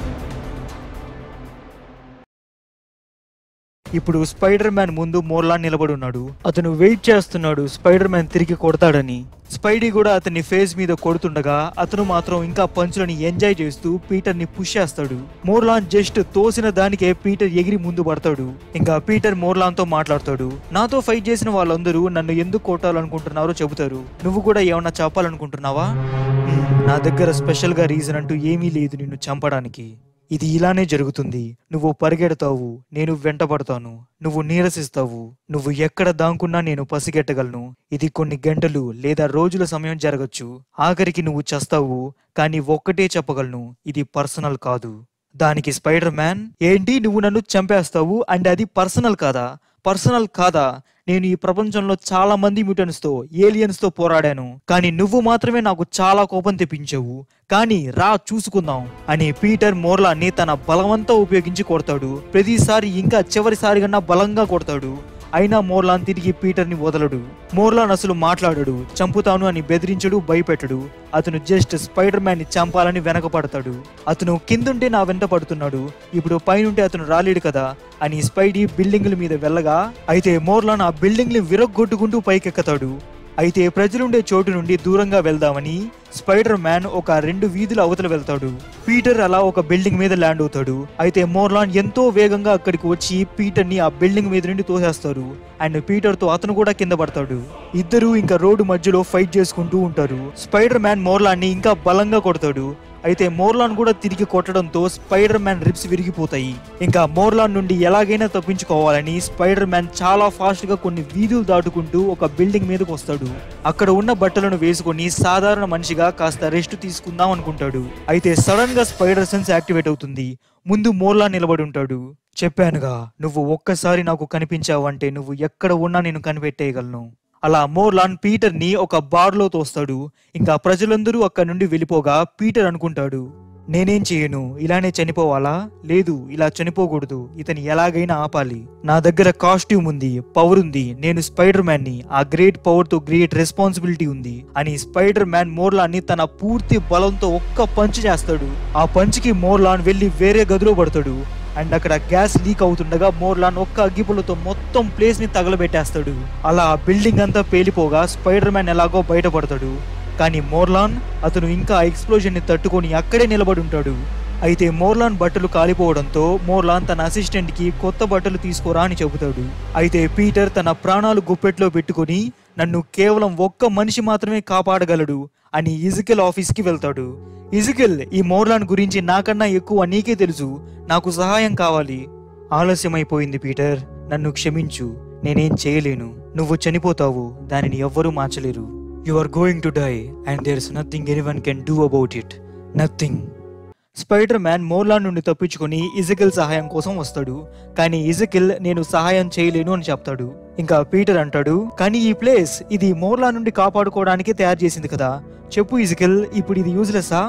ఇప్పుడు స్పైడర్ మ్యాన్ ముందు మోర్లాన్ నిలబడి ఉన్నాడు. అతను వెయిట్ చేస్తున్నాడు స్పైడర్ మ్యాన్ తిరిగి కొడతాడని. స్పైడీ కూడా అతన్ని ఫేస్ మీద కొడుతుండగా అతను మాత్రం ఇంకా పంచులని ఎంజాయ్ చేస్తూ పీటర్ ని పుష్ చేస్తాడు. మోర్లాన్ జస్ట్ తోసిన దానికే పీటర్ ఎగిరి ముందు పడతాడు. ఇంకా పీటర్ మోర్లాన్ తో మాట్లాడతాడు. నాతో ఫైట్ చేసిన వాళ్ళందరూ నన్ను ఎందుకు కొట్టాలనుకుంటున్నారో చెబుతారు. నువ్వు కూడా ఏమన్నా చెప్పాలనుకుంటున్నావా? నా దగ్గర స్పెషల్ గా రీజన్ అంటూ ఏమీ లేదు నిన్ను చంపడానికి. ఇది ఇలానే జరుగుతుంది. నువ్వు పరిగెడతావు, నేను వెంటపడతాను. నువ్వు నీరసిస్తావు, నువ్వు ఎక్కడ దాంకున్నా నేను పసిగెట్టగలను. ఇది కొన్ని గంటలు లేదా రోజుల సమయం జరగచ్చు. ఆఖరికి నువ్వు చస్తావు. కానీ ఒక్కటే చెప్పగలను, ఇది పర్సనల్ కాదు. దానికి స్పైడర్ మ్యాన్, ఏంటి నువ్వు నన్ను చంపేస్తావు అండ్ అది పర్సనల్ కాదా? పర్సనల్ కాదా? నేను ఈ ప్రపంచంలో చాలా మంది మ్యూటెంట్స్ తో, ఏలియన్స్ తో పోరాడాను. కానీ నువ్వు మాత్రమే నాకు చాలా కోపం తెప్పించావు. కానీ రా చూసుకుందాం అని పీటర్ మోర్లాన్ని తన బలవంతా ఉపయోగించి కొడతాడు. ప్రతిసారి ఇంకా చివరిసారి కన్నా బలంగా కొడతాడు. అయినా మోర్లాన్ తిరిగి పీటర్ ని వదలడు. మోర్లాన్ అసలు మాట్లాడడు, చంపుతాను అని బెదిరించడు, భయపెట్టడు. అతను జస్ట్ స్పైడర్ మ్యాన్ ని చంపాలని వెనకపడతాడు. అతను కిందుంటే నా వెంట పడుతున్నాడు, ఇప్పుడు పైనుంటే అతను రాలేడు కదా అని స్పైడీ బిల్డింగ్ల మీద వెళ్ళగా, అయితే మోర్లాన్ ఆ బిల్డింగ్ ని విరగ్గొట్టుకుంటూ పైకెక్కతాడు. అయితే ప్రజలుండే చోటు నుండి దూరంగా వెళ్దామని స్పైడర్ మ్యాన్ ఒక 2 వీధుల అవతల వెళ్తాడు. పీటర్ అలా ఒక బిల్డింగ్ మీద ల్యాండ్ అవుతాడు. అయితే మోర్లాన్ ఎంతో వేగంగా అక్కడికి వచ్చి పీటర్ ని ఆ బిల్డింగ్ మీద నుండి తోసేస్తారు. అండ్ పీటర్ తో అతను కూడా కింద పడతాడు. ఇద్దరు ఇంకా రోడ్డు మధ్యలో ఫైట్ చేసుకుంటూ ఉంటారు. స్పైడర్ మ్యాన్ మోర్లాన్ ని ఇంకా బలంగా కొడతాడు. అయితే మోర్లాన్ కూడా తిరిగి కొట్టడంతో స్పైడర్ మ్యాన్ రిబ్స్ విరిగిపోతాయి. ఇంకా మోర్లాన్ నుండి ఎలాగైనా తప్పించుకోవాలని స్పైడర్ మ్యాన్ చాలా ఫాస్ట్ గా కొన్ని వీధులు దాటుకుంటూ ఒక బిల్డింగ్ మీదకి వస్తాడు. అక్కడ ఉన్న బట్టలను వేసుకొని సాధారణ మనిషిగా కాస్త రెస్ట్ తీసుకుందాం అనుకుంటాడు. అయితే సడన్ గా స్పైడర్ సెన్స్ యాక్టివేట్ అవుతుంది. ముందు మోర్లాన్ నిలబడి ఉంటాడు. చెప్పానుగా, నువ్వు ఒక్కసారి నాకు కనిపించావంటే నువ్వు ఎక్కడ ఉన్నా నేను కనిపెట్టేయగలను. అలా మోర్లాన్ పీటర్ ని ఒక బార్ లో తోస్తాడు. ఇంకా ప్రజలందరూ అక్కడి నుండి వెళ్ళిపోగా పీటర్ అనుకుంటాడు, నేనేం చేయను, ఇలానే చనిపోవాలా? లేదు, ఇలా చనిపోకూడదు. ఇతని ఎలాగైనా ఆపాలి. నా దగ్గర కాస్ట్యూమ్ ఉంది, పవర్ ఉంది, నేను స్పైడర్ మ్యాన్ ని. ఆ గ్రేట్ పవర్ తో గ్రేట్ రెస్పాన్సిబిలిటీ ఉంది అని స్పైడర్ మ్యాన్ మోర్లాన్ ని తన పూర్తి బలంతో ఒక్క పంచ్ చేస్తాడు. ఆ పంచ్ కి మోర్లాన్ వెళ్లి వేరే గదిలో పడతాడు. అండ్ అక్కడ గ్యాస్ లీక్ అవుతుండగా మోర్లాన్ ఒక్క అగ్గిపుల్లతో మొత్తం ప్లేస్ ని తగలబెట్టేస్తాడు. అలా బిల్డింగ్ అంతా పేలిపోగా స్పైడర్ మ్యాన్ ఎలాగో బయటపడతాడు. కానీ మోర్లాన్, అతను ఇంకా ఎక్స్ప్లోజన్ ని తట్టుకొని అక్కడే నిలబడి ఉంటాడు. అయితే మోర్లాన్ బట్టలు కాలిపోవడంతో మోర్లాన్ తన అసిస్టెంట్ కి కొత్త బట్టలు తీసుకోరా అని చెబుతాడు. అయితే పీటర్ తన ప్రాణాలు గుప్పెట్లో పెట్టుకుని, నన్ను కేవలం ఒక్క మనిషి మాత్రమే కాపాడగలడు అని ఇజికెల్ ఆఫీస్ కి వెళ్తాడు. ఇజికెల్, ఈ మోర్లాన్ గురించి నాకన్నా ఎక్కువ నీకే తెలుసు, నాకు సహాయం కావాలి. ఆలస్యమైపోయింది పీటర్, నన్ను క్షమించు, నేనేం చేయలేను. నువ్వు చనిపోతావు, దానిని ఎవ్వరూ మార్చలేరు. You are going to die and there is nothing anyone can do about it. Nothing. Spider Man Morlun నుండి తప్పించుకొని ఇజికెల్ సహాయం కోసం వస్తాడు. కానీ ఇజికెల్, నేను సహాయం చేయలేను అని చెప్తాడు. ఇంకా పీటర్ అంటాడు, కానీ ఈ ప్లేస్ ఇది మోర్లాన్ నుండి కాపాడుకోవడానికి తయారు చేసింది కదా, చెప్పు ఇజికెల్, ఇప్పుడు ఇది యూజ్లెస్సా?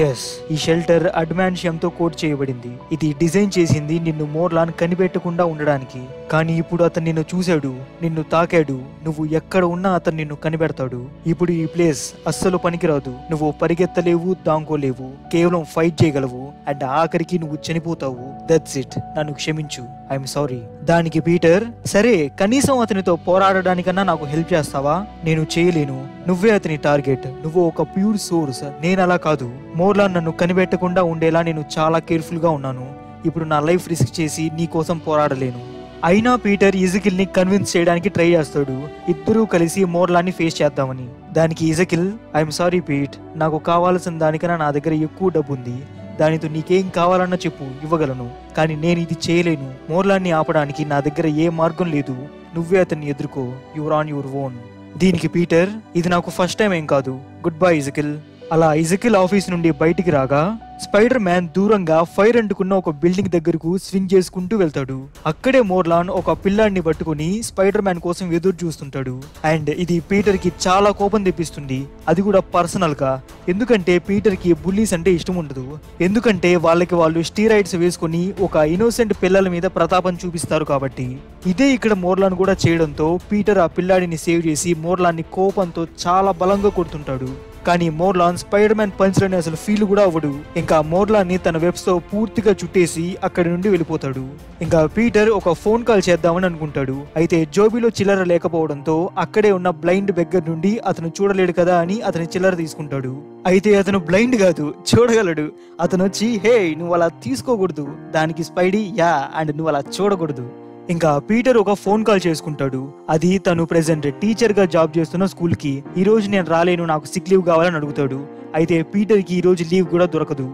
ఎస్, ఈ షెల్టర్ అడ్మాన్షియంతో కోట్ చేయబడింది. ఇది డిజైన్ చేసింది నిన్ను మోర్లాన్ కనిపెట్టకుండా ఉండడానికి. కానీ ఇప్పుడు అతను నిన్ను చూశాడు, నిన్ను తాకాడు. నువ్వు ఎక్కడ ఉన్నా అతను నిన్ను కనిపెడతాడు. ఇప్పుడు ఈ ప్లేస్ అస్సలు పనికిరాదు. నువ్వు పరిగెత్తలేవు, దాంకోలేవు, కేవలం ఫైట్ చేయగలవు. అండ్ ఆఖరికి నువ్వు చనిపోతావు. దట్స్ ఇట్, నన్ను క్షమించు, ఐఎమ్ సారీ. దానికి పీటర్, సరే కనీసం అతనితో పోరాడడానికన్నా నాకు హెల్ప్ చేస్తావా? నేను చేయలేను, నువ్వే అతని టార్గెట్. నువ్వు ఒక ప్యూర్ సోర్స్, నేను అలా కాదు. మోర్లాన్ నన్ను కనిపెట్టకుండా ఉండేలా నేను చాలా కేర్ఫుల్ గా ఉన్నాను. ఇప్పుడు నా లైఫ్ రిస్క్ చేసి నీ కోసం పోరాడలేను. అయినా పీటర్ ఇజికిల్ ని కన్విన్స్ చేయడానికి ట్రై చేస్తాడు. ఇద్దరూ కలిసి మోర్లాన్ ని ఫేస్ చేద్దామని. దానికి ఇజికిల్, ఐఎమ్ సారీ పీట్, నాకు కావాల్సిన దానికన్నా నా దగ్గర ఎక్కువ డబ్బు ఉంది. దానితో నీకేం కావాలన్నా చెప్పు, ఇవ్వగలను. కానీ నేను ఇది చేయలేను. మోర్లాన్ ని ఆపడానికి నా దగ్గర ఏ మార్గం లేదు. నువ్వే అతన్ని ఎదుర్కో, యువర్ ఆన్ యువర్ ఓన్. దీనికి పీటర్, ఇది నాకు ఫస్ట్ టైం ఏం కాదు, గుడ్ బై ఇజికిల్. అలా ఇజికిల్ ఆఫీస్ నుండి బయటికి రాగా స్పైడర్ మ్యాన్ దూరంగా ఫైర్ అంటుకున్న ఒక బిల్డింగ్ దగ్గరకు స్వింగ్ చేసుకుంటూ వెళ్తాడు. అక్కడే మోర్లాన్ ఒక పిల్లాడిని పట్టుకుని స్పైడర్ మ్యాన్ కోసం ఎదురు చూస్తుంటాడు. అండ్ ఇది పీటర్ కి చాలా కోపం తెప్పిస్తుంది, అది కూడా పర్సనల్ గా. ఎందుకంటే పీటర్ కి బుల్లీస్ అంటే ఇష్టం ఉండదు. ఎందుకంటే వాళ్ళు స్టీరాయిడ్స్ వేసుకుని ఒక ఇన్నోసెంట్ పిల్లల మీద ప్రతాపం చూపిస్తారు కాబట్టి. ఇదే ఇక్కడ మోర్లాన్ కూడా చేయడంతో పీటర్ ఆ పిల్లాడిని సేవ్ చేసి మోర్లాన్ ని కోపంతో చాలా బలంగా కొడుతుంటాడు. కానీ మోర్లాన్ స్పైడర్ మ్యాన్ పంచ్లని అసలు ఫీల్ కూడా అవ్వడు. ఇంకా మోర్లాన్ ని తన వెబ్స్ తో పూర్తిగా చుట్టేసి అక్కడి నుండి వెళ్ళిపోతాడు. ఇంకా పీటర్ ఒక ఫోన్ కాల్ చేద్దామని అనుకుంటాడు. అయితే జోబీలో చిల్లర లేకపోవడంతో అక్కడే ఉన్న బ్లైండ్ బెగ్గర్ నుండి అతను చూడలేడు కదా అని అతని చిల్లర తీసుకుంటాడు. అయితే అతను బ్లైండ్ కాదు, చూడగలడు. అతను వచ్చి, హే నువ్వు అలా తీసుకోకూడదు. దానికి స్పైడీ, యా అండ్ నువ్వు అలా చూడకూడదు. ఇంకా పీటర్ ఒక ఫోన్ కాల్ చేసుకుంటాడు. అది తను ప్రెసెంట్ టీచర్ గా జాబ్ చేస్తున్న స్కూల్ కి. ఈ రోజు నేను రాలేను, నాకు సిక్ లీవ్ కావాలని అడుగుతాడు. అయితే పీటర్ కి ఈ రోజు లీవ్ కూడా దొరకదు.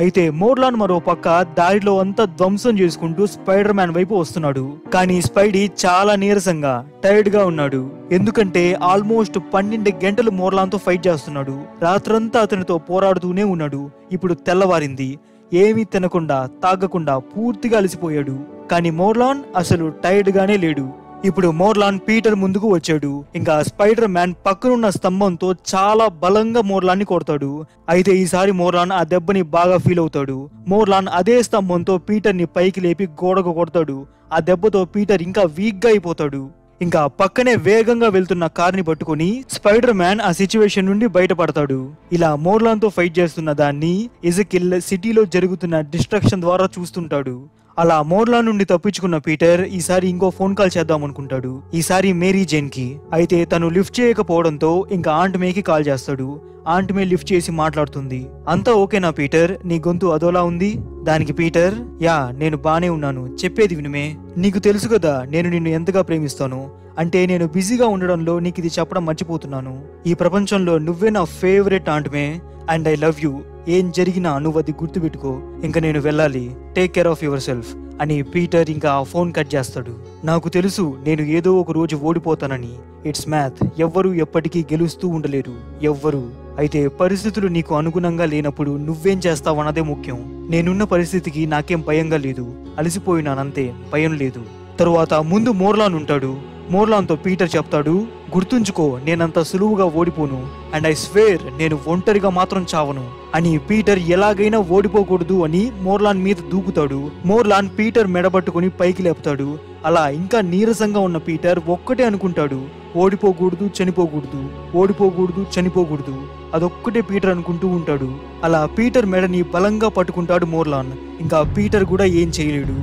అయితే మోర్లాన్ మరో పక్క దారిలో అంతా ధ్వంసం చేసుకుంటూ స్పైడర్ మ్యాన్ వైపు వస్తున్నాడు. కానీ స్పైడీ చాలా నీరసంగా టైర్డ్ గా ఉన్నాడు. ఎందుకంటే ఆల్మోస్ట్ 12 గంటలు మోర్లాన్ తో ఫైట్ చేస్తున్నాడు. రాత్రంతా అతనితో పోరాడుతూనే ఉన్నాడు. ఇప్పుడు తెల్లవారింది. ఏమీ తినకుండా తాగకుండా పూర్తిగా అలసిపోయాడు. కానీ మోర్లాన్ అసలు టైర్డ్ గానే లేడు. ఇప్పుడు మోర్లాన్ పీటర్ ముందుకు వచ్చాడు. ఇంకా స్పైడర్ మ్యాన్ పక్కనున్న స్తంభంతో చాలా బలంగా మోర్లాన్ ని కొడతాడు. అయితే ఈసారి మోర్లాన్ ఆ దెబ్బని బాగా ఫీల్ అవుతాడు. మోర్లాన్ అదే స్తంభంతో పీటర్ ని పైకి లేపి గోడకు కొడతాడు. ఆ దెబ్బతో పీటర్ ఇంకా వీక్ గా అయిపోతాడు. ఇంకా పక్కనే వేగంగా వెళ్తున్న కార్ని పట్టుకుని స్పైడర్ మ్యాన్ ఆ సిచ్యువేషన్ నుండి బయటపడతాడు. ఇలా మోర్లాన్ తో ఫైట్ చేస్తున్న దాన్ని ఎజెకిల్ సిటీలో జరుగుతున్న డిస్ట్రక్షన్ ద్వారా చూస్తుంటాడు. అలా మోర్లాన్ నుండి తప్పించుకున్న పీటర్ ఈసారి ఇంకో ఫోన్ కాల్ చేద్దాం అనుకుంటాడు. ఈసారి మేరీ జేన్ కి. అయితే తను లిఫ్ట్ చేయకపోవడంతో ఇంకా ఆంట్ మేకి కాల్ చేస్తాడు. ఆంట్ మే లిఫ్ట్ చేసి మాట్లాడుతుంది. అంతా ఓకేనా పీటర్? నీ గొంతు అదోలా ఉంది. దానికి పీటర్, యా నేను బానే ఉన్నాను, చెప్పేది వినుమే. నీకు తెలుసు కదా నేను నిన్ను ఎంతగా ప్రేమిస్తాను. అంటే నేను బిజీగా ఉండడంలో నీకు ఇది చెప్పడం మర్చిపోతున్నాను. ఈ ప్రపంచంలో నువ్వే నా favourite aunt May and I love you. ఏం జరిగినా నువ్వు అది గుర్తుపెట్టుకో. ఇంకా నేను వెళ్ళాలి. Take care of yourself అని పీటర్ ఇంకా ఆ ఫోన్ కట్ చేస్తాడు. నాకు తెలుసు నేను ఏదో ఒక రోజు ఓడిపోతానని. It's math. ఎవ్వరూ ఎప్పటికీ గెలుస్తూ ఉండలేరు, ఎవ్వరూ. అయితే పరిస్థితులు నీకు అనుగుణంగా లేనప్పుడు నువ్వేం చేస్తావన్నదే ముఖ్యం. నేనున్న పరిస్థితికి నాకేం భయంగా లేదు. అలసిపోయినానంతే, భయం లేదు. తరువాత ముందు మోర్లాన్ ఉంటాడు. మోర్లాన్తో పీటర్ చెప్తాడు, గుర్తుంచుకో నేనంత సులువుగా ఓడిపోను. అండ్ ఐ స్వేర్ నేను ఒంటరిగా మాత్రం చావను అని. పీటర్ ఎలాగైనా ఓడిపోకూడదు అని మోర్లాన్ మీద దూకుతాడు. మోర్లాన్ పీటర్ మెడబట్టుకుని పైకి లేపుతాడు. అలా ఇంకా నీరసంగా ఉన్న పీటర్ ఒక్కటే అనుకుంటాడు, ఓడిపోకూడదు చనిపోకూడదు, ఓడిపోకూడదు చనిపోకూడదు. అదొక్కటే పీటర్ అనుకుంటూ ఉంటాడు. అలా పీటర్ మెడని బలంగా పట్టుకుంటాడు మోర్లాన్. ఇంకా పీటర్ కూడా ఏం చేయలేడు.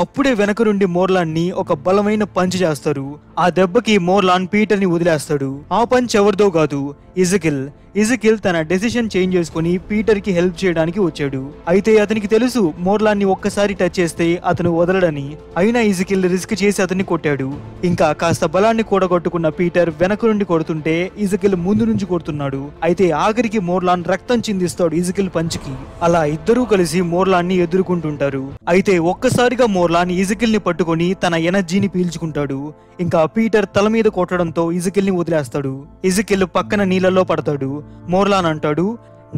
అప్పుడే వెనక నుండి మోర్లాన్ ని ఒక బలమైన పంచ్ చేస్తారు. ఆ దెబ్బకి మోర్లాన్ పీటర్ ని వదిలేస్తాడు. ఆ పంచ్ ఎవరిదో కాదు, ఎజెకిల్. ఎజెకిల్ తన డెసిషన్ చేంజ్ చేసుకుని పీటర్ కి హెల్ప్ చేయడానికి వచ్చాడు. అయితే అతనికి తెలుసు మోర్లాన్ ని ఒక్కసారి టచ్ చేస్తే అతను వదలడని. అయినా ఎజెకిల్ రిస్క్ చేసి అతన్ని కొట్టాడు. ఇంకా కాస్త బలాన్ని కూడగొట్టుకున్న పీటర్ వెనక నుండి కొడుతుంటే ఎజెకిల్ ముందు నుంచి కొడుతున్నాడు. అయితే ఆఖరికి మోర్లాన్ రక్తం చిందిస్తాడు ఎజెకిల్ పంచ్ కి. అలా ఇద్దరూ కలిసి మోర్లాన్ ని ఎదుర్కొంటుంటారు. అయితే ఒక్కసారిగా మోర్లాన్ ఎజెకిల్ ని పట్టుకుని తన ఎనర్జీని పీల్చుకుంటాడు. ఇంకా పీటర్ తల మీద కొట్టడంతో ఎజెకిల్ ని వదిలేస్తాడు. ఎజెకిల్ పక్కన నీళ్ళలో పడతాడు. మోర్లాన్ అంటాడు,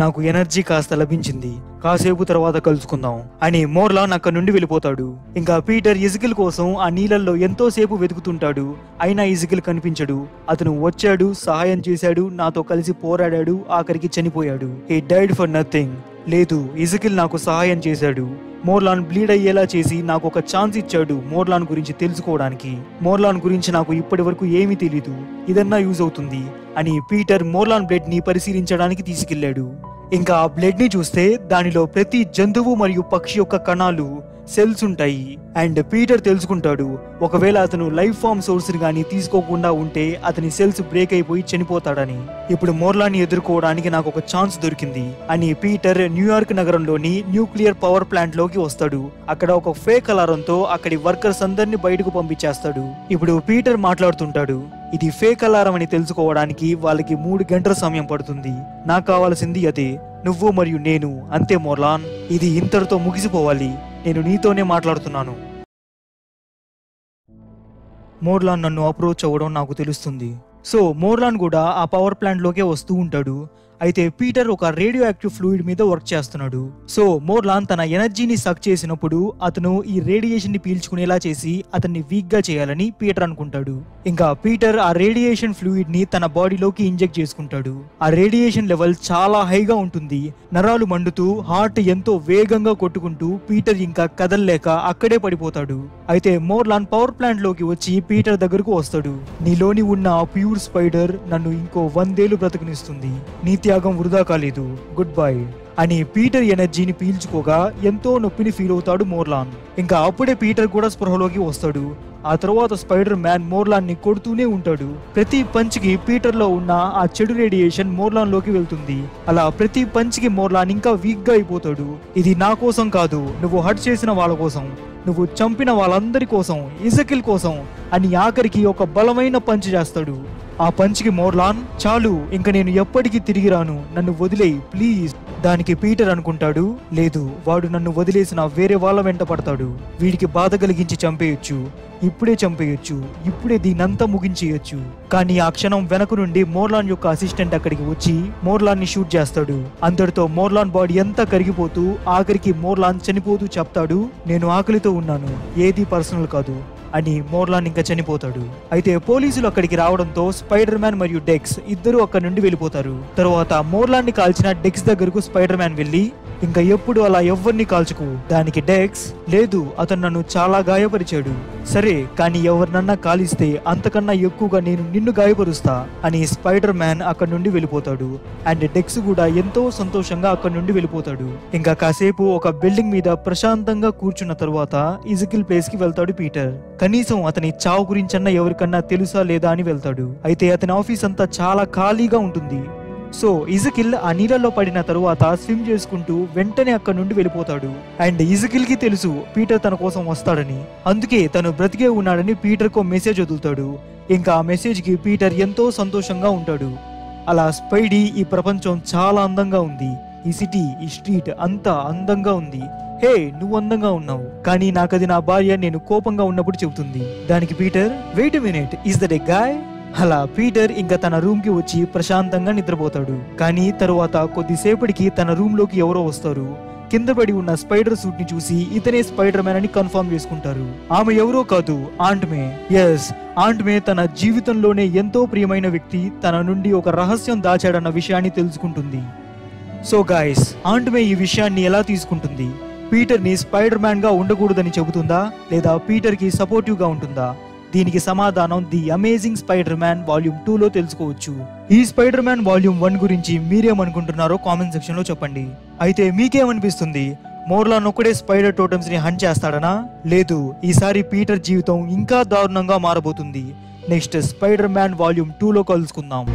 నాకు ఎనర్జీ కాస్త లభించింది, కాసేపు తర్వాత కలుసుకుందాం అని. మోర్లాన్ అక్కడి నుండి వెళ్ళిపోతాడు. ఇంకా పీటర్ ఎజెకిల్ కోసం ఆ నీళ్ళల్లో ఎంతో సేపు వెతుకుతుంటాడు. అయినా ఎజెకిల్ కనిపించడు. అతను వచ్చాడు, సహాయం చేశాడు, నాతో కలిసి పోరాడాడు, ఆఖరికి చనిపోయాడు. He died for nothing. లేదు, ఎజెకిల్ నాకు సహాయం చేశాడు. మోర్లాన్ బ్లీడ్ అయ్యేలా చేసి నాకు ఒక ఛాన్స్ ఇచ్చాడు మోర్లాన్ గురించి తెలుసుకోవడానికి. మోర్లాన్ గురించి నాకు ఇప్పటి వరకు ఏమీ తెలీదు, ఇదన్నా యూజ్ అవుతుంది అని పీటర్ మోర్లాన్ బ్లడ్ ని పరిశీలించడానికి తీసుకెళ్లాడు. ఇంకా ఆ బ్లడ్ ని చూస్తే దానిలో ప్రతి జంతువు మరియు పక్షి యొక్క కణాలు, సెల్స్ ఉంటాయి. అండ్ పీటర్ తెలుసుకుంటాడు, ఒకవేళ అతను లైఫ్ ఫామ్ సోర్స్ గాని తీసుకోకుండా ఉంటే అతని సెల్స్ బ్రేక్ అయిపోయి చనిపోతాడని. ఇప్పుడు మోర్లాన్ ని ఎదుర్కోవడానికి నాకు ఒక ఛాన్స్ దొరికింది అని పీటర్ న్యూయార్క్ నగరంలోని న్యూక్లియర్ పవర్ ప్లాంట్ లోకి వస్తాడు. అక్కడ ఒక ఫేక్ అలారంతో అక్కడి వర్కర్స్ అందరినీ బయటకు పంపించేస్తాడు. ఇప్పుడు పీటర్ మాట్లాడుతుంటాడు, ఇది ఫేక్ అలారం అని తెలుసుకోవడానికి వాళ్ళకి 3 గంటల సమయం పడుతుంది. నాకు కావాల్సింది అదే, నువ్వు మరియు నేను. అంతే మోర్లాన్, ఇది ఇంతటితో ముగిసిపోవాలి. నేను నీతోనే మాట్లాడుతున్నాను. మోర్లాన్ నన్ను అప్రోచ్ అవ్వడం నాకు తెలుస్తుంది. సో మోర్లాన్ కూడా ఆ పవర్ ప్లాంట్ లోకే వస్తూ ఉంటాడు. అయితే పీటర్ ఒక రేడియో యాక్టివ్ ఫ్లూయిడ్ మీద వర్క్ చేస్తున్నాడు. సో మోర్లాన్ తన ఎనర్జీని సక్ చేసినప్పుడు అతను ఈ రేడియేషన్ ని పీల్చుకునేలా చేసి అతన్ని వీక్ గా చేయాలని పీటర్ అనుకుంటాడు. ఇంకా పీటర్ ఆ రేడియేషన్ ఫ్లూయిడ్ ని తన బాడీలోకి ఇంజెక్ట్ చేసుకుంటాడు. ఆ రేడియేషన్ లెవెల్ చాలా హైగా ఉంటుంది. నరాలు మండుతూ హార్ట్ ఎంతో వేగంగా కొట్టుకుంటూ పీటర్ ఇంకా కదల్లేక అక్కడే పడిపోతాడు. అయితే మోర్లాన్ పవర్ ప్లాంట్ లోకి వచ్చి పీటర్ దగ్గరకు వస్తాడు. నీలోని ఉన్న ఆ ప్యూర్ స్పైడర్ నన్ను ఇంకో 100 ఏళ్లు బ్రతకనిస్తుంది. నీ త్యాగం వృధా కాలేదు, గుడ్ బై అని పీటర్ ఎనర్జీని పీల్చుకోగా ఎంతో నొప్పిని ఫీల్ అవుతాడు మోర్లాన్. ఇంకా అప్పుడే పీటర్ కూడా స్పృహలోకి వస్తాడు. ఆ తర్వాత స్పైడర్ మ్యాన్ మోర్లాన్ ని కొడుతూనే ఉంటాడు. ప్రతి పంచ్ కి పీటర్ లో ఉన్న ఆ చెడు రేడియేషన్ మోర్లాన్ లోకి వెళ్తుంది. అలా ప్రతి పంచ్ కి మోర్లాన్ ఇంకా వీక్ గా అయిపోతాడు. ఇది నా కోసం కాదు, నువ్వు హర్ట్ చేసిన వాళ్ళ కోసం, నువ్వు చంపిన వాళ్ళందరి కోసం, ఎజెకిల్ కోసం అని ఆఖరికి ఒక బలమైన పంచ్ చేస్తాడు. ఆ పంచ్ కి మోర్లాన్, చాలు, ఇంక నేను ఎప్పటికీ తిరిగి రాను, నన్ను వదిలేయ్ ప్లీజ్ దానికి పీటర్ అనుకుంటాడు, లేదు వాడు నన్ను వదిలేసిన వేరే వాళ్ళ వెంట పడతాడు, వీడికి బాధ కలిగించి చంపేయొచ్చు, ఇప్పుడే చంపేయొచ్చు, ఇప్పుడే దీనంతా ముగించేయొచ్చు. కానీ ఆ క్షణం వెనక నుండి మోర్లాన్ యొక్క అసిస్టెంట్ అక్కడికి వచ్చి మోర్లాన్ ని షూట్ చేస్తాడు. అంతటితో మోర్లాన్ బాడీ అంతా కరిగిపోతూ ఆఖరికి మోర్లాన్ చనిపోతూ చెప్తాడు, నేను ఆకలితో ఉన్నాను, ఏది పర్సనల్ కాదు అని. మోర్లాన్ ఇంకా చనిపోతాడు. అయితే పోలీసులు అక్కడికి రావడంతో స్పైడర్ మ్యాన్ మరియు డెక్స్ ఇద్దరు అక్కడి నుండి వెళ్ళిపోతారు. తర్వాత మోర్లాన్ ని కాల్చిన డెక్స్ దగ్గరకు స్పైడర్ మ్యాన్ వెళ్ళి, ఇంకా ఎప్పుడు అలా ఎవ్వరిని కాల్చుకు. దానికి డెక్స్, లేదు అతను నన్ను చాలా గాయపరిచాడు, సరే కానీ ఎవరినన్నా కాలిస్తే అంతకన్నా ఎక్కువగా నేను నిన్ను గాయపరుస్తా అని స్పైడర్ మ్యాన్ అక్కడి నుండి వెళ్ళిపోతాడు. అండ్ డెక్స్ కూడా ఎంతో సంతోషంగా అక్కడి నుండి వెళ్ళిపోతాడు. ఇంకా కాసేపు ఒక బిల్డింగ్ మీద ప్రశాంతంగా కూర్చున్న తరువాత ఇజకిల్ ప్లేస్ కి వెళ్తాడు పీటర్. కనీసం అతని చావు గురించన్నా ఎవరికన్నా తెలుసా లేదా అని వెళ్తాడు. అయితే అతని ఆఫీస్ అంతా చాలా ఖాళీగా ఉంటుంది. సో ఇజకిల్ ఆ నీళ్ళలో పడిన తరువాత స్విమ్ చేసుకుంటూ వెంటనే అక్కడి నుండి వెళ్ళిపోతాడు. అండ్ ఇజకిల్ కి తెలుసు పీటర్ తన కోసం వస్తాడని, అందుకే తను బ్రతికే ఉన్నాడని పీటర్ కో మెసేజ్ వదులుతాడు. ఇంకా ఆ మెసేజ్ కి పీటర్ ఎంతో సంతోషంగా ఉంటాడు. అలా స్పైడీ, ఈ ప్రపంచం చాలా అందంగా ఉంది, ఈ సిటీ, ఈ స్ట్రీట్ అంతా అందంగా ఉంది, హే నువ్వు అందంగా ఉన్నావు, కానీ నాకది నా భార్య నేను కోపంగా ఉన్నప్పుడు చెబుతుంది. దానికి Peter, wait a minute, is that a guy? అలా పీటర్ ఇంకా తన రూమ్ కి వచ్చి ప్రశాంతంగా నిద్రపోతాడు. కానీ తరువాత కొద్దిసేపటికి తన రూమ్ లోకి ఎవరో వస్తారు. కింద పడి ఉన్న స్పైడర్ సూట్ ని చూసి ఇతనే స్పైడర్ మ్యాన్ అని కన్ఫర్మ్ చేసుకుంటారు. ఆమె ఎవరో కాదు, ఆంట్ మే. ఎస్, ఆంట్ మే తన జీవితంలోనే ఎంతో ప్రియమైన వ్యక్తి తన నుండి ఒక రహస్యం దాచాడన్న విషయాన్ని తెలుసుకుంటుంది. సో గైస్, ఆంట్ మే ఈ విషయాన్ని ఎలా తీసుకుంటుంది? పీటర్ ని స్పైడర్ మ్యాన్ గా ఉండకూడదని చెబుతుందా, లేదా పీటర్ కి సపోర్టివ్ గా ఉంటుందా? దీనికి సమాధానం the amazing Spider man volume 2 లో తెలుసుకోవచ్చు. ఈ స్పైడర్ మ్యాన్ వాల్యూమ్ 1 గురించి మీరేమనుకుంటున్నారో కామెంట్ సెక్షన్ లో చెప్పండి. అయితే మీకేమనిపిస్తుంది? మోర్లాన్ ఒక్కడే స్పైడర్ టోటమ్స్ ని హంట్ చేస్తాడనా? లేదు, ఈసారి పీటర్ జీవితం ఇంకా దారుణంగా మారబోతుంది. నెక్స్ట్ స్పైడర్ మ్యాన్ వాల్యూమ్ 2 లో కలుసుకుందాం.